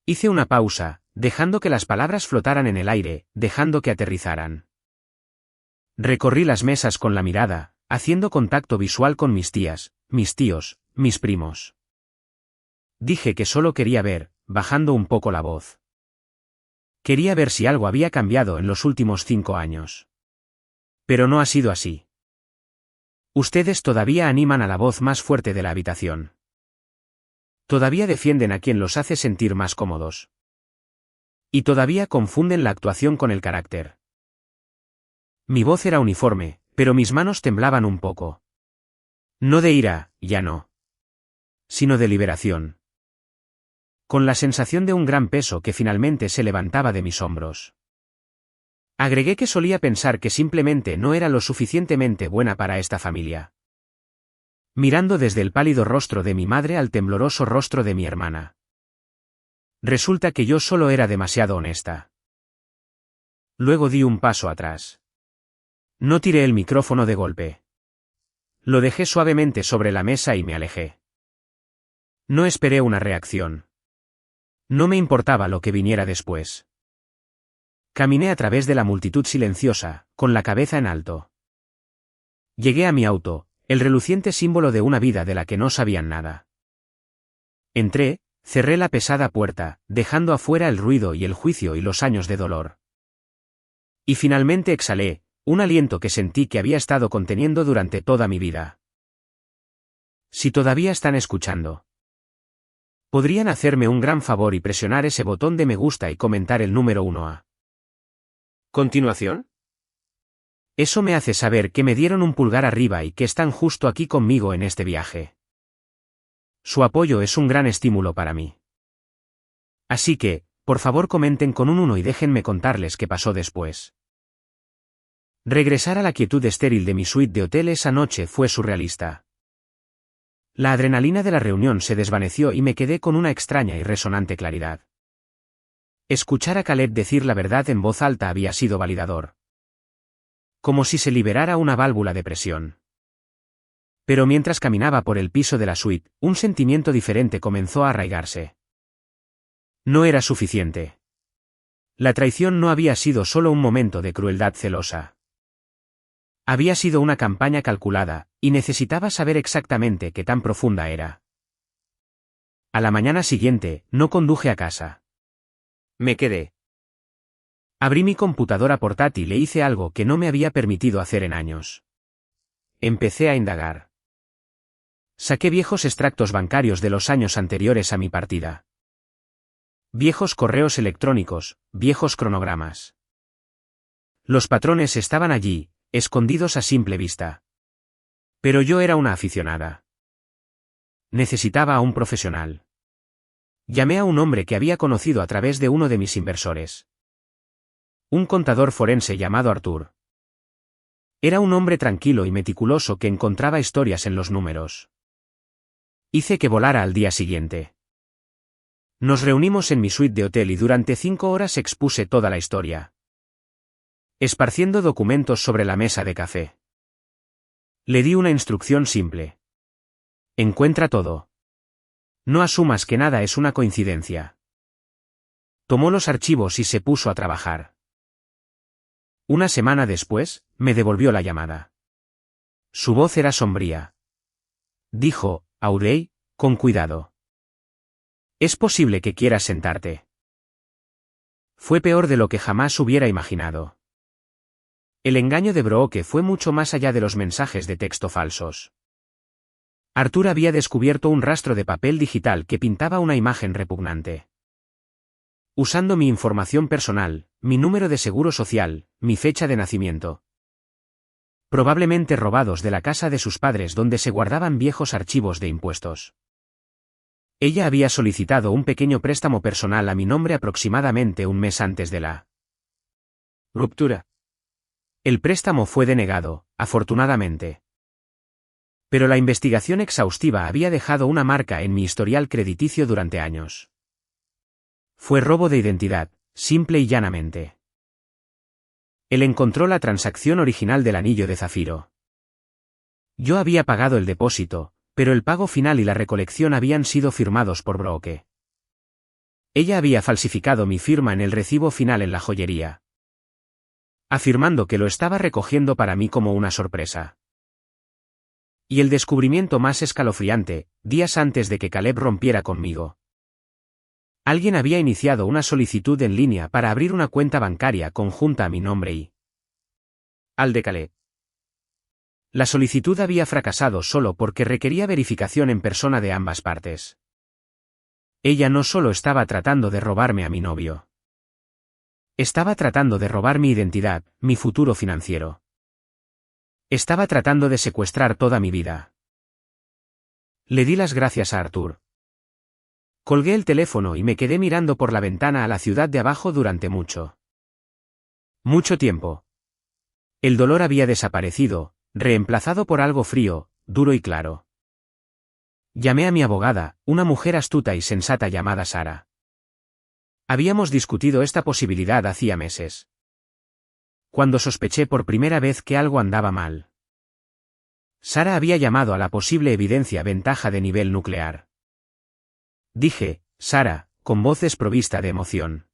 Hice una pausa, dejando que las palabras flotaran en el aire, dejando que aterrizaran. Recorrí las mesas con la mirada, haciendo contacto visual con mis tías, mis tíos, mis primos. Dije que solo quería ver, bajando un poco la voz. Quería ver si algo había cambiado en los últimos 5 años. Pero no ha sido así. Ustedes todavía animan a la voz más fuerte de la habitación. Todavía defienden a quien los hace sentir más cómodos. Y todavía confunden la actuación con el carácter. Mi voz era uniforme, pero mis manos temblaban un poco. No de ira, ya no. Sino de liberación. Con la sensación de un gran peso que finalmente se levantaba de mis hombros. Agregué que solía pensar que simplemente no era lo suficientemente buena para esta familia. Mirando desde el pálido rostro de mi madre al tembloroso rostro de mi hermana. Resulta que yo solo era demasiado honesta. Luego di un paso atrás. No tiré el micrófono de golpe. Lo dejé suavemente sobre la mesa y me alejé. No esperé una reacción. No me importaba lo que viniera después. Caminé a través de la multitud silenciosa, con la cabeza en alto. Llegué a mi auto, el reluciente símbolo de una vida de la que no sabían nada. Entré, cerré la pesada puerta, dejando afuera el ruido y el juicio y los años de dolor. Y finalmente exhalé, un aliento que sentí que había estado conteniendo durante toda mi vida. Si todavía están escuchando, podrían hacerme un gran favor y presionar ese botón de me gusta y comentar el número 1 a continuación. Eso me hace saber que me dieron un pulgar arriba y que están justo aquí conmigo en este viaje. Su apoyo es un gran estímulo para mí. Así que, por favor comenten con un 1 y déjenme contarles qué pasó después. Regresar a la quietud estéril de mi suite de hotel esa noche fue surrealista. La adrenalina de la reunión se desvaneció y me quedé con una extraña y resonante claridad. Escuchar a Caleb decir la verdad en voz alta había sido validador. Como si se liberara una válvula de presión. Pero mientras caminaba por el piso de la suite, un sentimiento diferente comenzó a arraigarse. No era suficiente. La traición no había sido solo un momento de crueldad celosa. Había sido una campaña calculada, y necesitaba saber exactamente qué tan profunda era. A la mañana siguiente, no conduje a casa. Me quedé. Abrí mi computadora portátil e hice algo que no me había permitido hacer en años. Empecé a indagar. Saqué viejos extractos bancarios de los años anteriores a mi partida. Viejos correos electrónicos, viejos cronogramas. Los patrones estaban allí, escondidos a simple vista. Pero yo era una aficionada. Necesitaba a un profesional. Llamé a un hombre que había conocido a través de uno de mis inversores. Un contador forense llamado Arthur. Era un hombre tranquilo y meticuloso que encontraba historias en los números. Hice que volara al día siguiente. Nos reunimos en mi suite de hotel y durante 5 horas expuse toda la historia. Esparciendo documentos sobre la mesa de café. Le di una instrucción simple. Encuentra todo. No asumas que nada es una coincidencia. Tomó los archivos y se puso a trabajar. Una semana después, me devolvió la llamada. Su voz era sombría. Dijo, Audrey, con cuidado. Es posible que quieras sentarte. Fue peor de lo que jamás hubiera imaginado. El engaño de Brooke fue mucho más allá de los mensajes de texto falsos. Arthur había descubierto un rastro de papel digital que pintaba una imagen repugnante. Usando mi información personal, mi número de seguro social, mi fecha de nacimiento. Probablemente robados de la casa de sus padres donde se guardaban viejos archivos de impuestos. Ella había solicitado un pequeño préstamo personal a mi nombre aproximadamente un mes antes de la ruptura. El préstamo fue denegado, afortunadamente. Pero la investigación exhaustiva había dejado una marca en mi historial crediticio durante años. Fue robo de identidad, simple y llanamente. Él encontró la transacción original del anillo de zafiro. Yo había pagado el depósito, pero el pago final y la recolección habían sido firmados por Brooke. Ella había falsificado mi firma en el recibo final en la joyería, afirmando que lo estaba recogiendo para mí como una sorpresa. Y el descubrimiento más escalofriante, días antes de que Caleb rompiera conmigo. Alguien había iniciado una solicitud en línea para abrir una cuenta bancaria conjunta a mi nombre y al de Caleb. La solicitud había fracasado solo porque requería verificación en persona de ambas partes. Ella no solo estaba tratando de robarme a mi novio. Estaba tratando de robar mi identidad, mi futuro financiero. Estaba tratando de secuestrar toda mi vida. Le di las gracias a Arthur. Colgué el teléfono y me quedé mirando por la ventana a la ciudad de abajo durante mucho tiempo. El dolor había desaparecido, reemplazado por algo frío, duro y claro. Llamé a mi abogada, una mujer astuta y sensata llamada Sara. Habíamos discutido esta posibilidad hacía meses. Cuando sospeché por primera vez que algo andaba mal. Sara había llamado a la posible evidencia ventaja de nivel nuclear. Dije, Sara, con voz desprovista de emoción.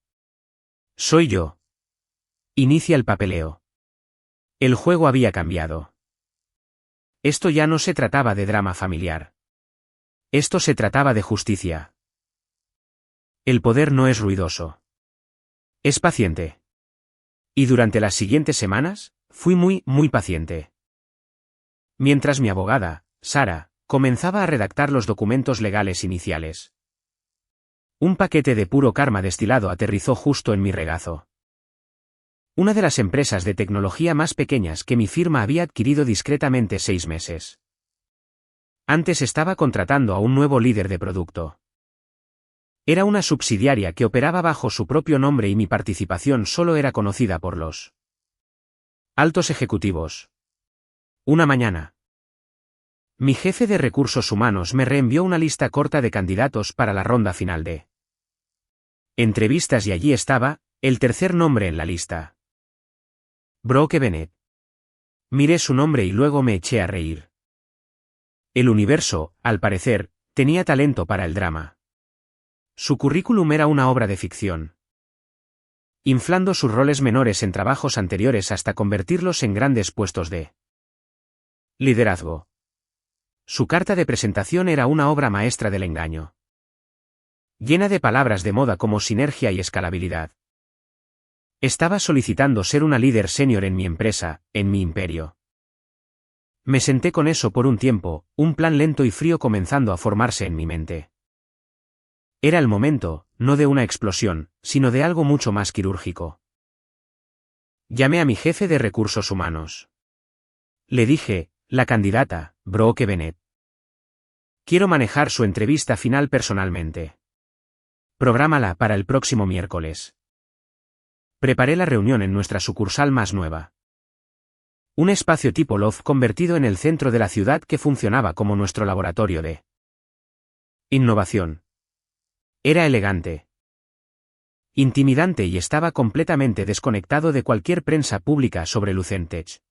Soy yo. Inicia el papeleo. El juego había cambiado. Esto ya no se trataba de drama familiar. Esto se trataba de justicia. El poder no es ruidoso. Es paciente. Y durante las siguientes semanas, fui muy paciente. Mientras mi abogada, Sara, comenzaba a redactar los documentos legales iniciales. Un paquete de puro karma destilado aterrizó justo en mi regazo. Una de las empresas de tecnología más pequeñas que mi firma había adquirido discretamente 6 meses. Antes estaba contratando a un nuevo líder de producto. Era una subsidiaria que operaba bajo su propio nombre y mi participación solo era conocida por los altos ejecutivos. Una mañana, mi jefe de recursos humanos me reenvió una lista corta de candidatos para la ronda final de entrevistas y allí estaba, el tercer nombre en la lista. Brooke Bennett. Miré su nombre y luego me eché a reír. El universo, al parecer, tenía talento para el drama. Su currículum era una obra de ficción, inflando sus roles menores en trabajos anteriores hasta convertirlos en grandes puestos de liderazgo. Su carta de presentación era una obra maestra del engaño, llena de palabras de moda como sinergia y escalabilidad. Estaba solicitando ser una líder senior en mi empresa, en mi imperio. Me senté con eso por un tiempo, un plan lento y frío comenzando a formarse en mi mente. Era el momento, no de una explosión, sino de algo mucho más quirúrgico. Llamé a mi jefe de recursos humanos. Le dije, la candidata, Brooke Bennett. Quiero manejar su entrevista final personalmente. Prográmala para el próximo miércoles. Preparé la reunión en nuestra sucursal más nueva. Un espacio tipo loft convertido en el centro de la ciudad que funcionaba como nuestro laboratorio de innovación. Era elegante, intimidante y estaba completamente desconectado de cualquier prensa pública sobre Lucentech.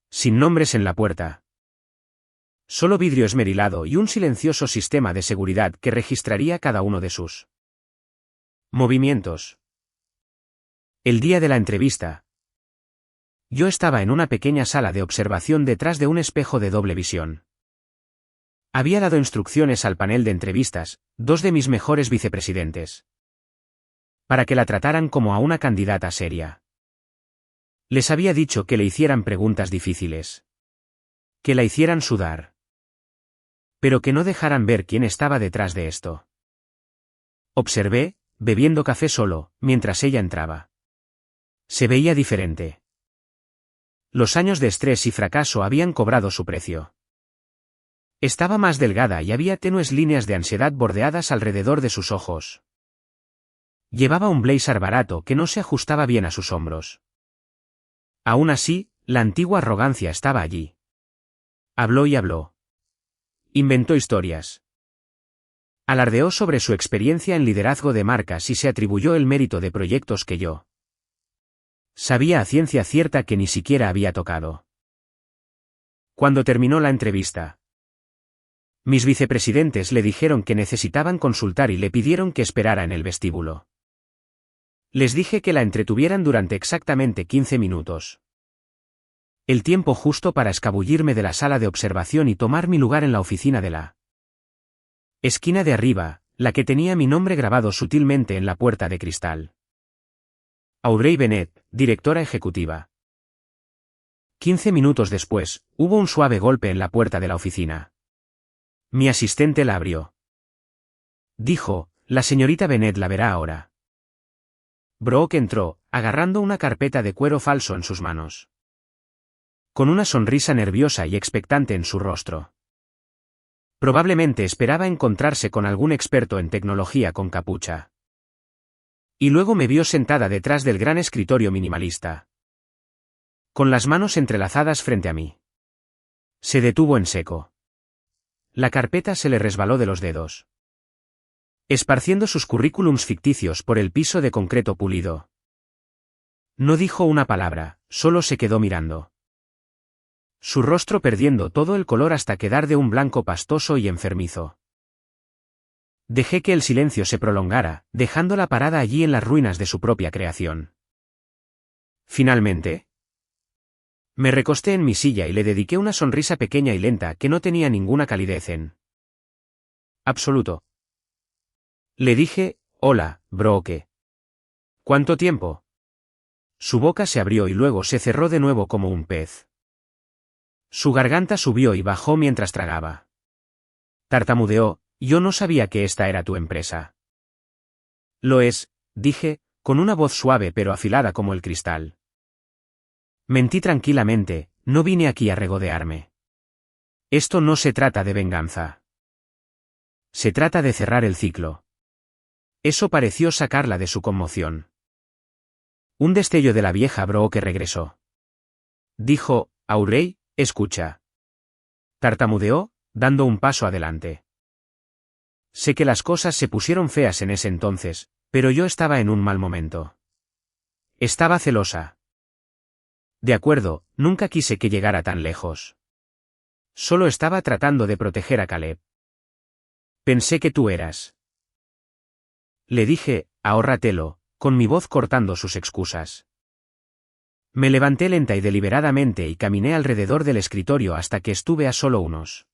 Sin nombres en la puerta. Solo vidrio esmerilado y un silencioso sistema de seguridad que registraría cada uno de sus movimientos. El día de la entrevista, yo estaba en una pequeña sala de observación detrás de un espejo de doble visión. Había dado instrucciones al panel de entrevistas, 2 de mis mejores vicepresidentes, para que la trataran como a una candidata seria. Les había dicho que le hicieran preguntas difíciles, que la hicieran sudar, pero que no dejaran ver quién estaba detrás de esto. Observé, bebiendo café solo, mientras ella entraba. Se veía diferente. Los años de estrés y fracaso habían cobrado su precio. Estaba más delgada y había tenues líneas de ansiedad bordeadas alrededor de sus ojos. Llevaba un blazer barato que no se ajustaba bien a sus hombros. Aún así, la antigua arrogancia estaba allí. Habló y habló. Inventó historias. Alardeó sobre su experiencia en liderazgo de marcas y se atribuyó el mérito de proyectos que yo sabía a ciencia cierta que ni siquiera había tocado. Cuando terminó la entrevista, mis vicepresidentes le dijeron que necesitaban consultar y le pidieron que esperara en el vestíbulo. Les dije que la entretuvieran durante exactamente 15 minutos. El tiempo justo para escabullirme de la sala de observación y tomar mi lugar en la oficina de la esquina de arriba, la que tenía mi nombre grabado sutilmente en la puerta de cristal. Audrey Bennett, directora ejecutiva. 15 minutos después, hubo un suave golpe en la puerta de la oficina. Mi asistente la abrió. Dijo, la señorita Bennett la verá ahora. Brooke entró, agarrando una carpeta de cuero falso en sus manos, con una sonrisa nerviosa y expectante en su rostro. Probablemente esperaba encontrarse con algún experto en tecnología con capucha. Y luego me vio sentada detrás del gran escritorio minimalista, con las manos entrelazadas frente a mí. Se detuvo en seco. La carpeta se le resbaló de los dedos, esparciendo sus currículums ficticios por el piso de concreto pulido. No dijo una palabra, solo se quedó mirando. Su rostro perdiendo todo el color hasta quedar de un blanco pastoso y enfermizo. Dejé que el silencio se prolongara, dejándola parada allí en las ruinas de su propia creación. Finalmente, me recosté en mi silla y le dediqué una sonrisa pequeña y lenta que no tenía ninguna calidez en Absoluto. Le dije, hola, Brooke. ¿Cuánto tiempo? Su boca se abrió y luego se cerró de nuevo como un pez. Su garganta subió y bajó mientras tragaba. Tartamudeó, yo no sabía que esta era tu empresa. Lo es, dije, con una voz suave pero afilada como el cristal. Mentí tranquilamente, no vine aquí a regodearme. Esto no se trata de venganza. Se trata de cerrar el ciclo. Eso pareció sacarla de su conmoción. Un destello de la vieja Brooke regresó. Dijo, Aurey, escucha. Tartamudeó, dando un paso adelante. Sé que las cosas se pusieron feas en ese entonces, pero yo estaba en un mal momento. Estaba celosa. De acuerdo, nunca quise que llegara tan lejos. Solo estaba tratando de proteger a Caleb. Pensé que tú eras. Le dije, ahórratelo, con mi voz cortando sus excusas. Me levanté lenta y deliberadamente y caminé alrededor del escritorio hasta que estuve a solo unos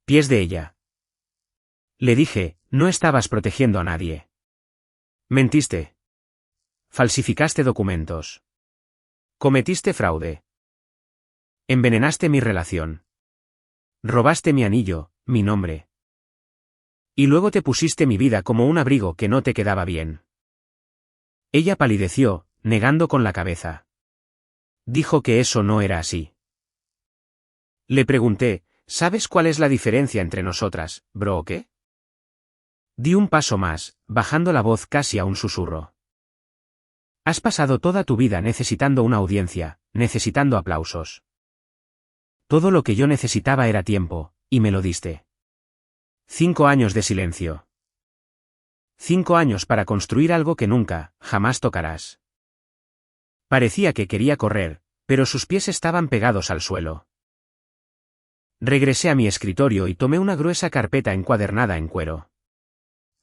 pies de ella. Le dije, no estabas protegiendo a nadie. Mentiste. Falsificaste documentos. Cometiste fraude. Envenenaste mi relación. Robaste mi anillo, mi nombre. Y luego te pusiste mi vida como un abrigo que no te quedaba bien. Ella palideció, negando con la cabeza. Dijo que eso no era así. Le pregunté, ¿sabes cuál es la diferencia entre nosotras, Brooke? Di un paso más, bajando la voz casi a un susurro. Has pasado toda tu vida necesitando una audiencia, necesitando aplausos. Todo lo que yo necesitaba era tiempo, y me lo diste. 5 años de silencio. 5 años para construir algo que nunca, jamás tocarás. Parecía que quería correr, pero sus pies estaban pegados al suelo. Regresé a mi escritorio y tomé una gruesa carpeta encuadernada en cuero.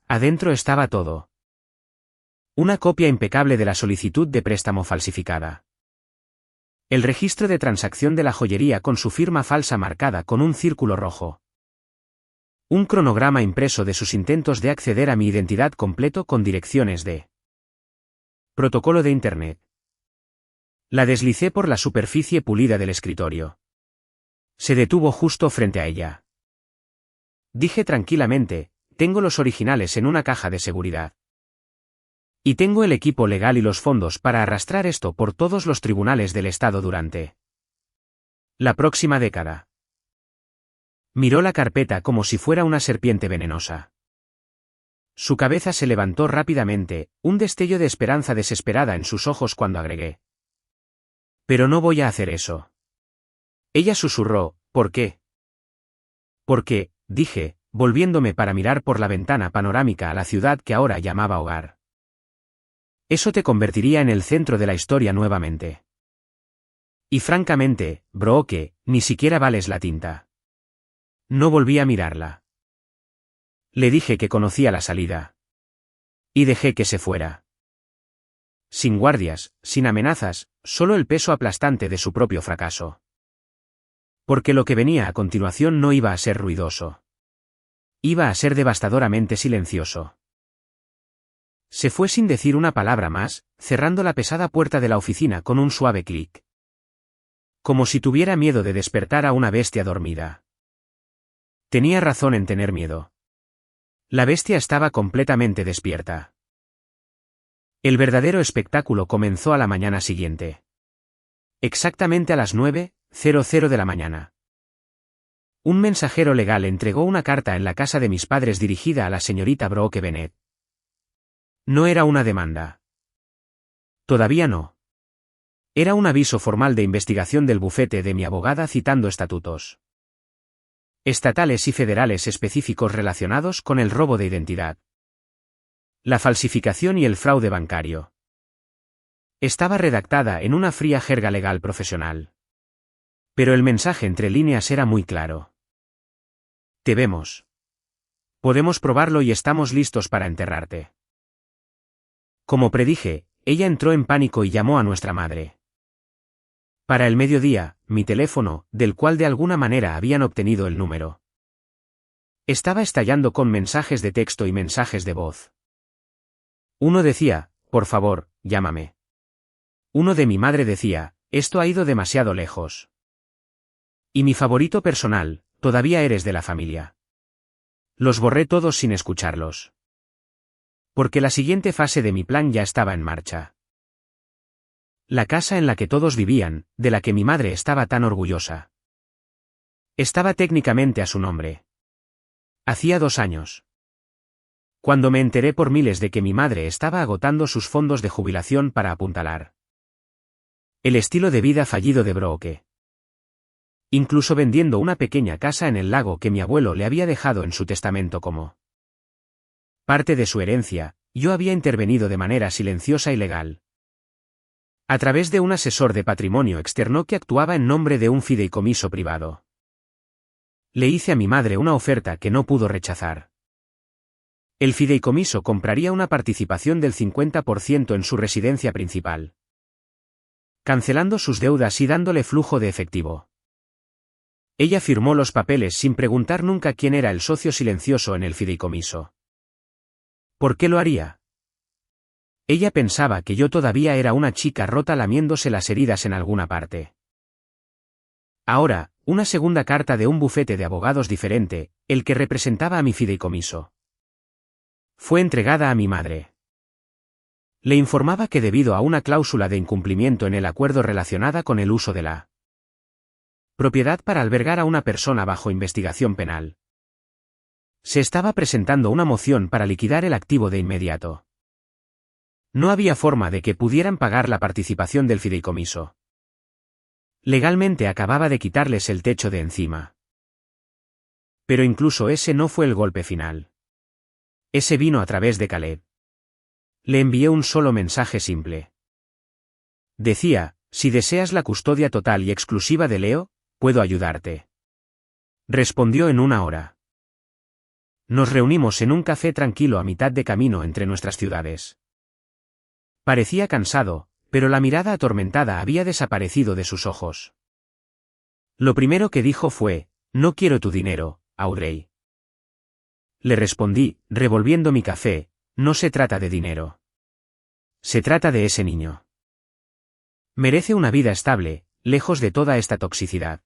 Adentro estaba todo. Una copia impecable de la solicitud de préstamo falsificada. El registro de transacción de la joyería con su firma falsa marcada con un círculo rojo. Un cronograma impreso de sus intentos de acceder a mi identidad completo con direcciones de protocolo de Internet. La deslicé por la superficie pulida del escritorio. Se detuvo justo frente a ella. Dije tranquilamente, tengo los originales en una caja de seguridad. Y tengo el equipo legal y los fondos para arrastrar esto por todos los tribunales del Estado durante la próxima década. Miró la carpeta como si fuera una serpiente venenosa. Su cabeza se levantó rápidamente, un destello de esperanza desesperada en sus ojos cuando agregué. Pero no voy a hacer eso. Ella susurró, ¿por qué? Porque, dije, volviéndome para mirar por la ventana panorámica a la ciudad que ahora llamaba hogar. Eso te convertiría en el centro de la historia nuevamente. Y francamente, Brooke, ni siquiera vales la tinta. No volví a mirarla. Le dije que conocía la salida. Y dejé que se fuera. Sin guardias, sin amenazas, solo el peso aplastante de su propio fracaso. Porque lo que venía a continuación no iba a ser ruidoso. Iba a ser devastadoramente silencioso. Se fue sin decir una palabra más, cerrando la pesada puerta de la oficina con un suave clic. Como si tuviera miedo de despertar a una bestia dormida. Tenía razón en tener miedo. La bestia estaba completamente despierta. El verdadero espectáculo comenzó a la mañana siguiente. Exactamente a las 9:00 de la mañana. Un mensajero legal entregó una carta en la casa de mis padres dirigida a la señorita Brooke Bennett. No era una demanda. Todavía no. Era un aviso formal de investigación del bufete de mi abogada citando estatutos estatales y federales específicos relacionados con el robo de identidad, la falsificación y el fraude bancario. Estaba redactada en una fría jerga legal profesional. Pero el mensaje entre líneas era muy claro. Te vemos. Podemos probarlo y estamos listos para enterrarte. Como predije, ella entró en pánico y llamó a nuestra madre. Para el mediodía, mi teléfono, del cual de alguna manera habían obtenido el número. Estaba estallando con mensajes de texto y mensajes de voz. Uno decía, por favor, llámame. Uno de mi madre decía, esto ha ido demasiado lejos. Y mi favorito personal, todavía eres de la familia. Los borré todos sin escucharlos. Porque la siguiente fase de mi plan ya estaba en marcha. La casa en la que todos vivían, de la que mi madre estaba tan orgullosa. Estaba técnicamente a su nombre. Hacía 2 años. Cuando me enteré por miles de que mi madre estaba agotando sus fondos de jubilación para apuntalar el estilo de vida fallido de Brooke. Incluso vendiendo una pequeña casa en el lago que mi abuelo le había dejado en su testamento como parte de su herencia, yo había intervenido de manera silenciosa y legal. A través de un asesor de patrimonio externo que actuaba en nombre de un fideicomiso privado. Le hice a mi madre una oferta que no pudo rechazar. El fideicomiso compraría una participación del 50% en su residencia principal, cancelando sus deudas y dándole flujo de efectivo. Ella firmó los papeles sin preguntar nunca quién era el socio silencioso en el fideicomiso. ¿Por qué lo haría? Ella pensaba que yo todavía era una chica rota lamiéndose las heridas en alguna parte. Ahora, una segunda carta de un bufete de abogados diferente, el que representaba a mi fideicomiso, fue entregada a mi madre. Le informaba que debido a una cláusula de incumplimiento en el acuerdo relacionada con el uso de la propiedad para albergar a una persona bajo investigación penal, se estaba presentando una moción para liquidar el activo de inmediato. No había forma de que pudieran pagar la participación del fideicomiso. Legalmente acababa de quitarles el techo de encima. Pero incluso ese no fue el golpe final. Ese vino a través de Caleb. Le envié un solo mensaje simple. Decía, si deseas la custodia total y exclusiva de Leo, puedo ayudarte. Respondió en 1 hora. Nos reunimos en un café tranquilo a mitad de camino entre nuestras ciudades. Parecía cansado, pero la mirada atormentada había desaparecido de sus ojos. Lo primero que dijo fue, no quiero tu dinero, Audrey. Le respondí, revolviendo mi café, no se trata de dinero. Se trata de ese niño. Merece una vida estable, lejos de toda esta toxicidad.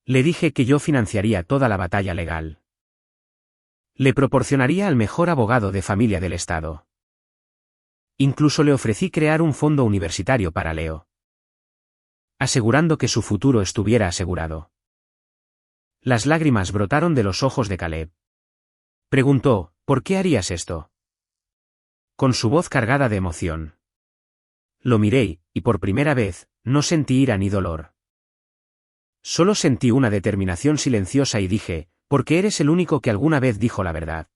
Le dije que yo financiaría toda la batalla legal. Le proporcionaría al mejor abogado de familia del estado. Incluso le ofrecí crear un fondo universitario para Leo, asegurando que su futuro estuviera asegurado. Las lágrimas brotaron de los ojos de Caleb. Preguntó, ¿por qué harías esto? Con su voz cargada de emoción. Lo miré, y por primera vez, no sentí ira ni dolor. Solo sentí una determinación silenciosa y dije, porque eres el único que alguna vez dijo la verdad.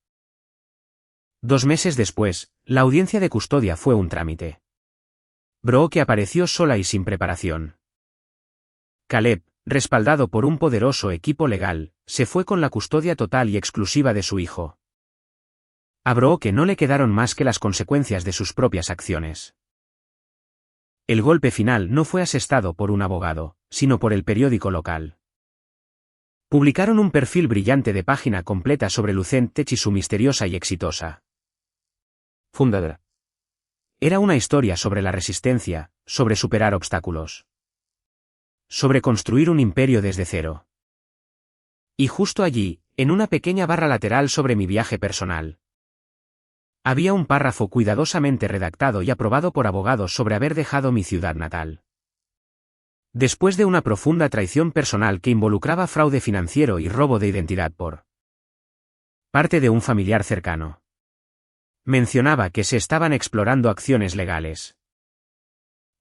2 meses después, la audiencia de custodia fue un trámite. Brooke apareció sola y sin preparación. Caleb, respaldado por un poderoso equipo legal, se fue con la custodia total y exclusiva de su hijo. A Brooke no le quedaron más que las consecuencias de sus propias acciones. El golpe final no fue asestado por un abogado, sino por el periódico local. Publicaron un perfil brillante de página completa sobre Lucent Tech y su misteriosa y exitosa fundadora. Era una historia sobre la resistencia, sobre superar obstáculos, sobre construir un imperio desde cero. Y justo allí, en una pequeña barra lateral sobre mi viaje personal, había un párrafo cuidadosamente redactado y aprobado por abogados sobre haber dejado mi ciudad natal. Después de una profunda traición personal que involucraba fraude financiero y robo de identidad por parte de un familiar cercano. Mencionaba que se estaban explorando acciones legales.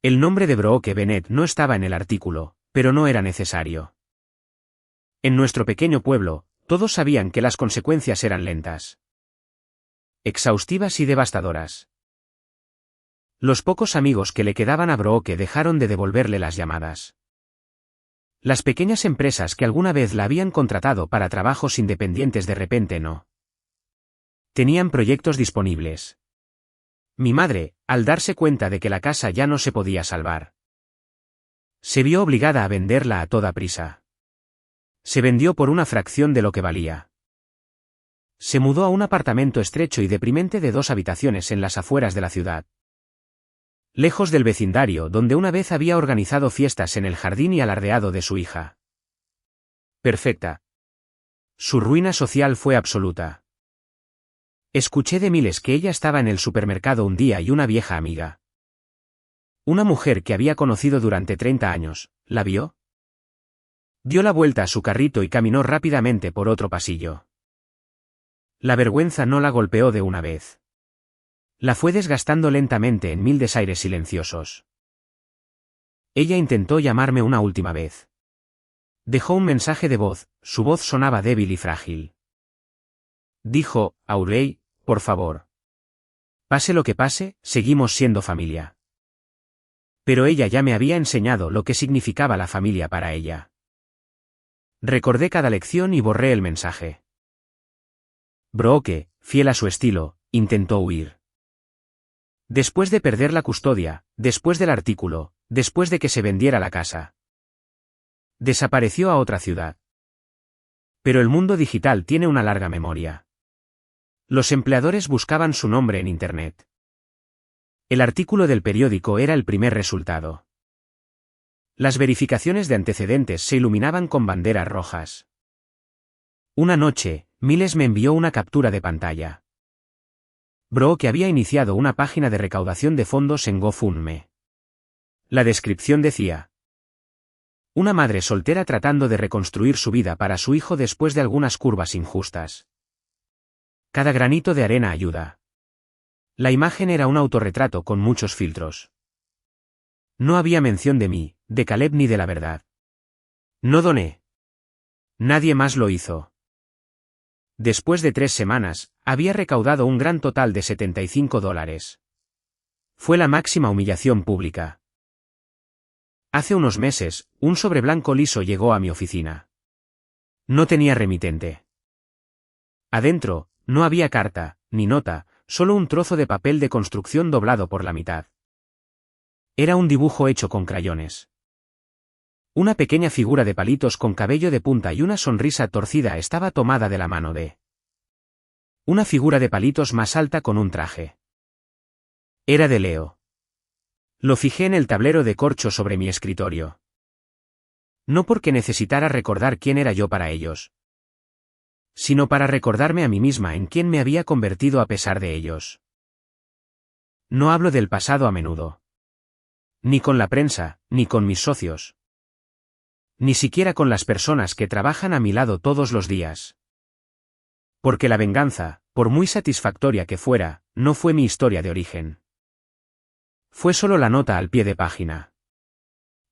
El nombre de Brooke Bennett no estaba en el artículo, pero no era necesario. En nuestro pequeño pueblo, todos sabían que las consecuencias eran lentas, exhaustivas y devastadoras. Los pocos amigos que le quedaban a Brooke dejaron de devolverle las llamadas. Las pequeñas empresas que alguna vez la habían contratado para trabajos independientes de repente no tenían proyectos disponibles. Mi madre, al darse cuenta de que la casa ya no se podía salvar, se vio obligada a venderla a toda prisa. Se vendió por una fracción de lo que valía. Se mudó a un apartamento estrecho y deprimente de 2 habitaciones en las afueras de la ciudad. Lejos del vecindario donde una vez había organizado fiestas en el jardín y alardeado de su hija. Perfecta. Su ruina social fue absoluta. Escuché de Miles que ella estaba en el supermercado un día y una vieja amiga, una mujer que había conocido durante 30 años, ¿la vio? Dio la vuelta a su carrito y caminó rápidamente por otro pasillo. La vergüenza no la golpeó de una vez. La fue desgastando lentamente en 1000 desaires silenciosos. Ella intentó llamarme una última vez. Dejó un mensaje de voz, su voz sonaba débil y frágil. Dijo, Aurey, por favor. Pase lo que pase, seguimos siendo familia. Pero ella ya me había enseñado lo que significaba la familia para ella. Recordé cada lección y borré el mensaje. Brooke, fiel a su estilo, intentó huir. Después de perder la custodia, después del artículo, después de que se vendiera la casa. Desapareció a otra ciudad. Pero el mundo digital tiene una larga memoria. Los empleadores buscaban su nombre en Internet. El artículo del periódico era el primer resultado. Las verificaciones de antecedentes se iluminaban con banderas rojas. Una noche, Miles me envió una captura de pantalla. Brooke había iniciado una página de recaudación de fondos en GoFundMe. La descripción decía: una madre soltera tratando de reconstruir su vida para su hijo después de algunas curvas injustas. Cada granito de arena ayuda. La imagen era un autorretrato con muchos filtros. No había mención de mí, de Caleb ni de la verdad. No doné. Nadie más lo hizo. Después de 3 semanas, había recaudado un gran total de $75. Fue la máxima humillación pública. Hace unos meses, un sobre blanco liso llegó a mi oficina. No tenía remitente. Adentro, no había carta, ni nota, solo un trozo de papel de construcción doblado por la mitad. Era un dibujo hecho con crayones. Una pequeña figura de palitos con cabello de punta y una sonrisa torcida estaba tomada de la mano de una figura de palitos más alta con un traje. Era de Leo. Lo fijé en el tablero de corcho sobre mi escritorio. No porque necesitara recordar quién era yo para ellos, sino para recordarme a mí misma en quién me había convertido a pesar de ellos. No hablo del pasado a menudo. Ni con la prensa, ni con mis socios. Ni siquiera con las personas que trabajan a mi lado todos los días. Porque la venganza, por muy satisfactoria que fuera, no fue mi historia de origen. Fue solo la nota al pie de página.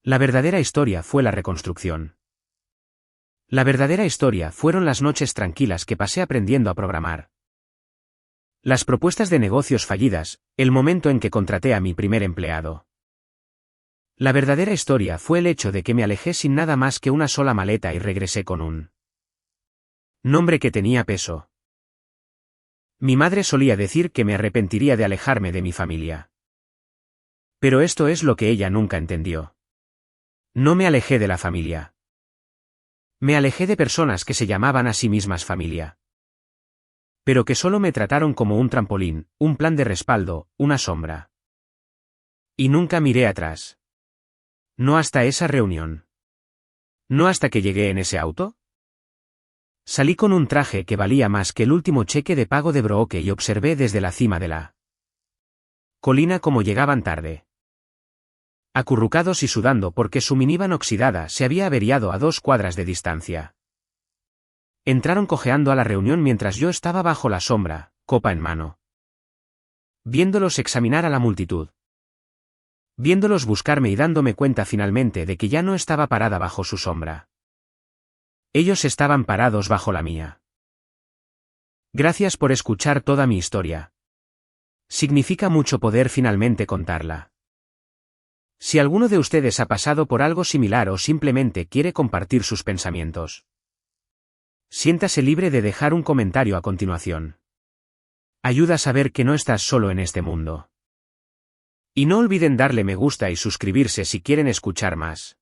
La verdadera historia fue la reconstrucción. La verdadera historia fueron las noches tranquilas que pasé aprendiendo a programar. Las propuestas de negocios fallidas, el momento en que contraté a mi primer empleado. La verdadera historia fue el hecho de que me alejé sin nada más que una sola maleta y regresé con un nombre que tenía peso. Mi madre solía decir que me arrepentiría de alejarme de mi familia. Pero esto es lo que ella nunca entendió. No me alejé de la familia. Me alejé de personas que se llamaban a sí mismas familia. Pero que solo me trataron como un trampolín, un plan de respaldo, una sombra. Y nunca miré atrás. No hasta esa reunión. ¿No hasta que llegué en ese auto? Salí con un traje que valía más que el último cheque de pago de Brooke y observé desde la cima de la colina cómo llegaban tarde. Acurrucados y sudando porque su minivan oxidada se había averiado a 2 cuadras de distancia. Entraron cojeando a la reunión mientras yo estaba bajo la sombra, copa en mano. Viéndolos examinar a la multitud. Viéndolos buscarme y dándome cuenta finalmente de que ya no estaba parada bajo su sombra. Ellos estaban parados bajo la mía. Gracias por escuchar toda mi historia. Significa mucho poder finalmente contarla. Si alguno de ustedes ha pasado por algo similar o simplemente quiere compartir sus pensamientos, siéntase libre de dejar un comentario a continuación. Ayuda a saber que no estás solo en este mundo. Y no olviden darle me gusta y suscribirse si quieren escuchar más.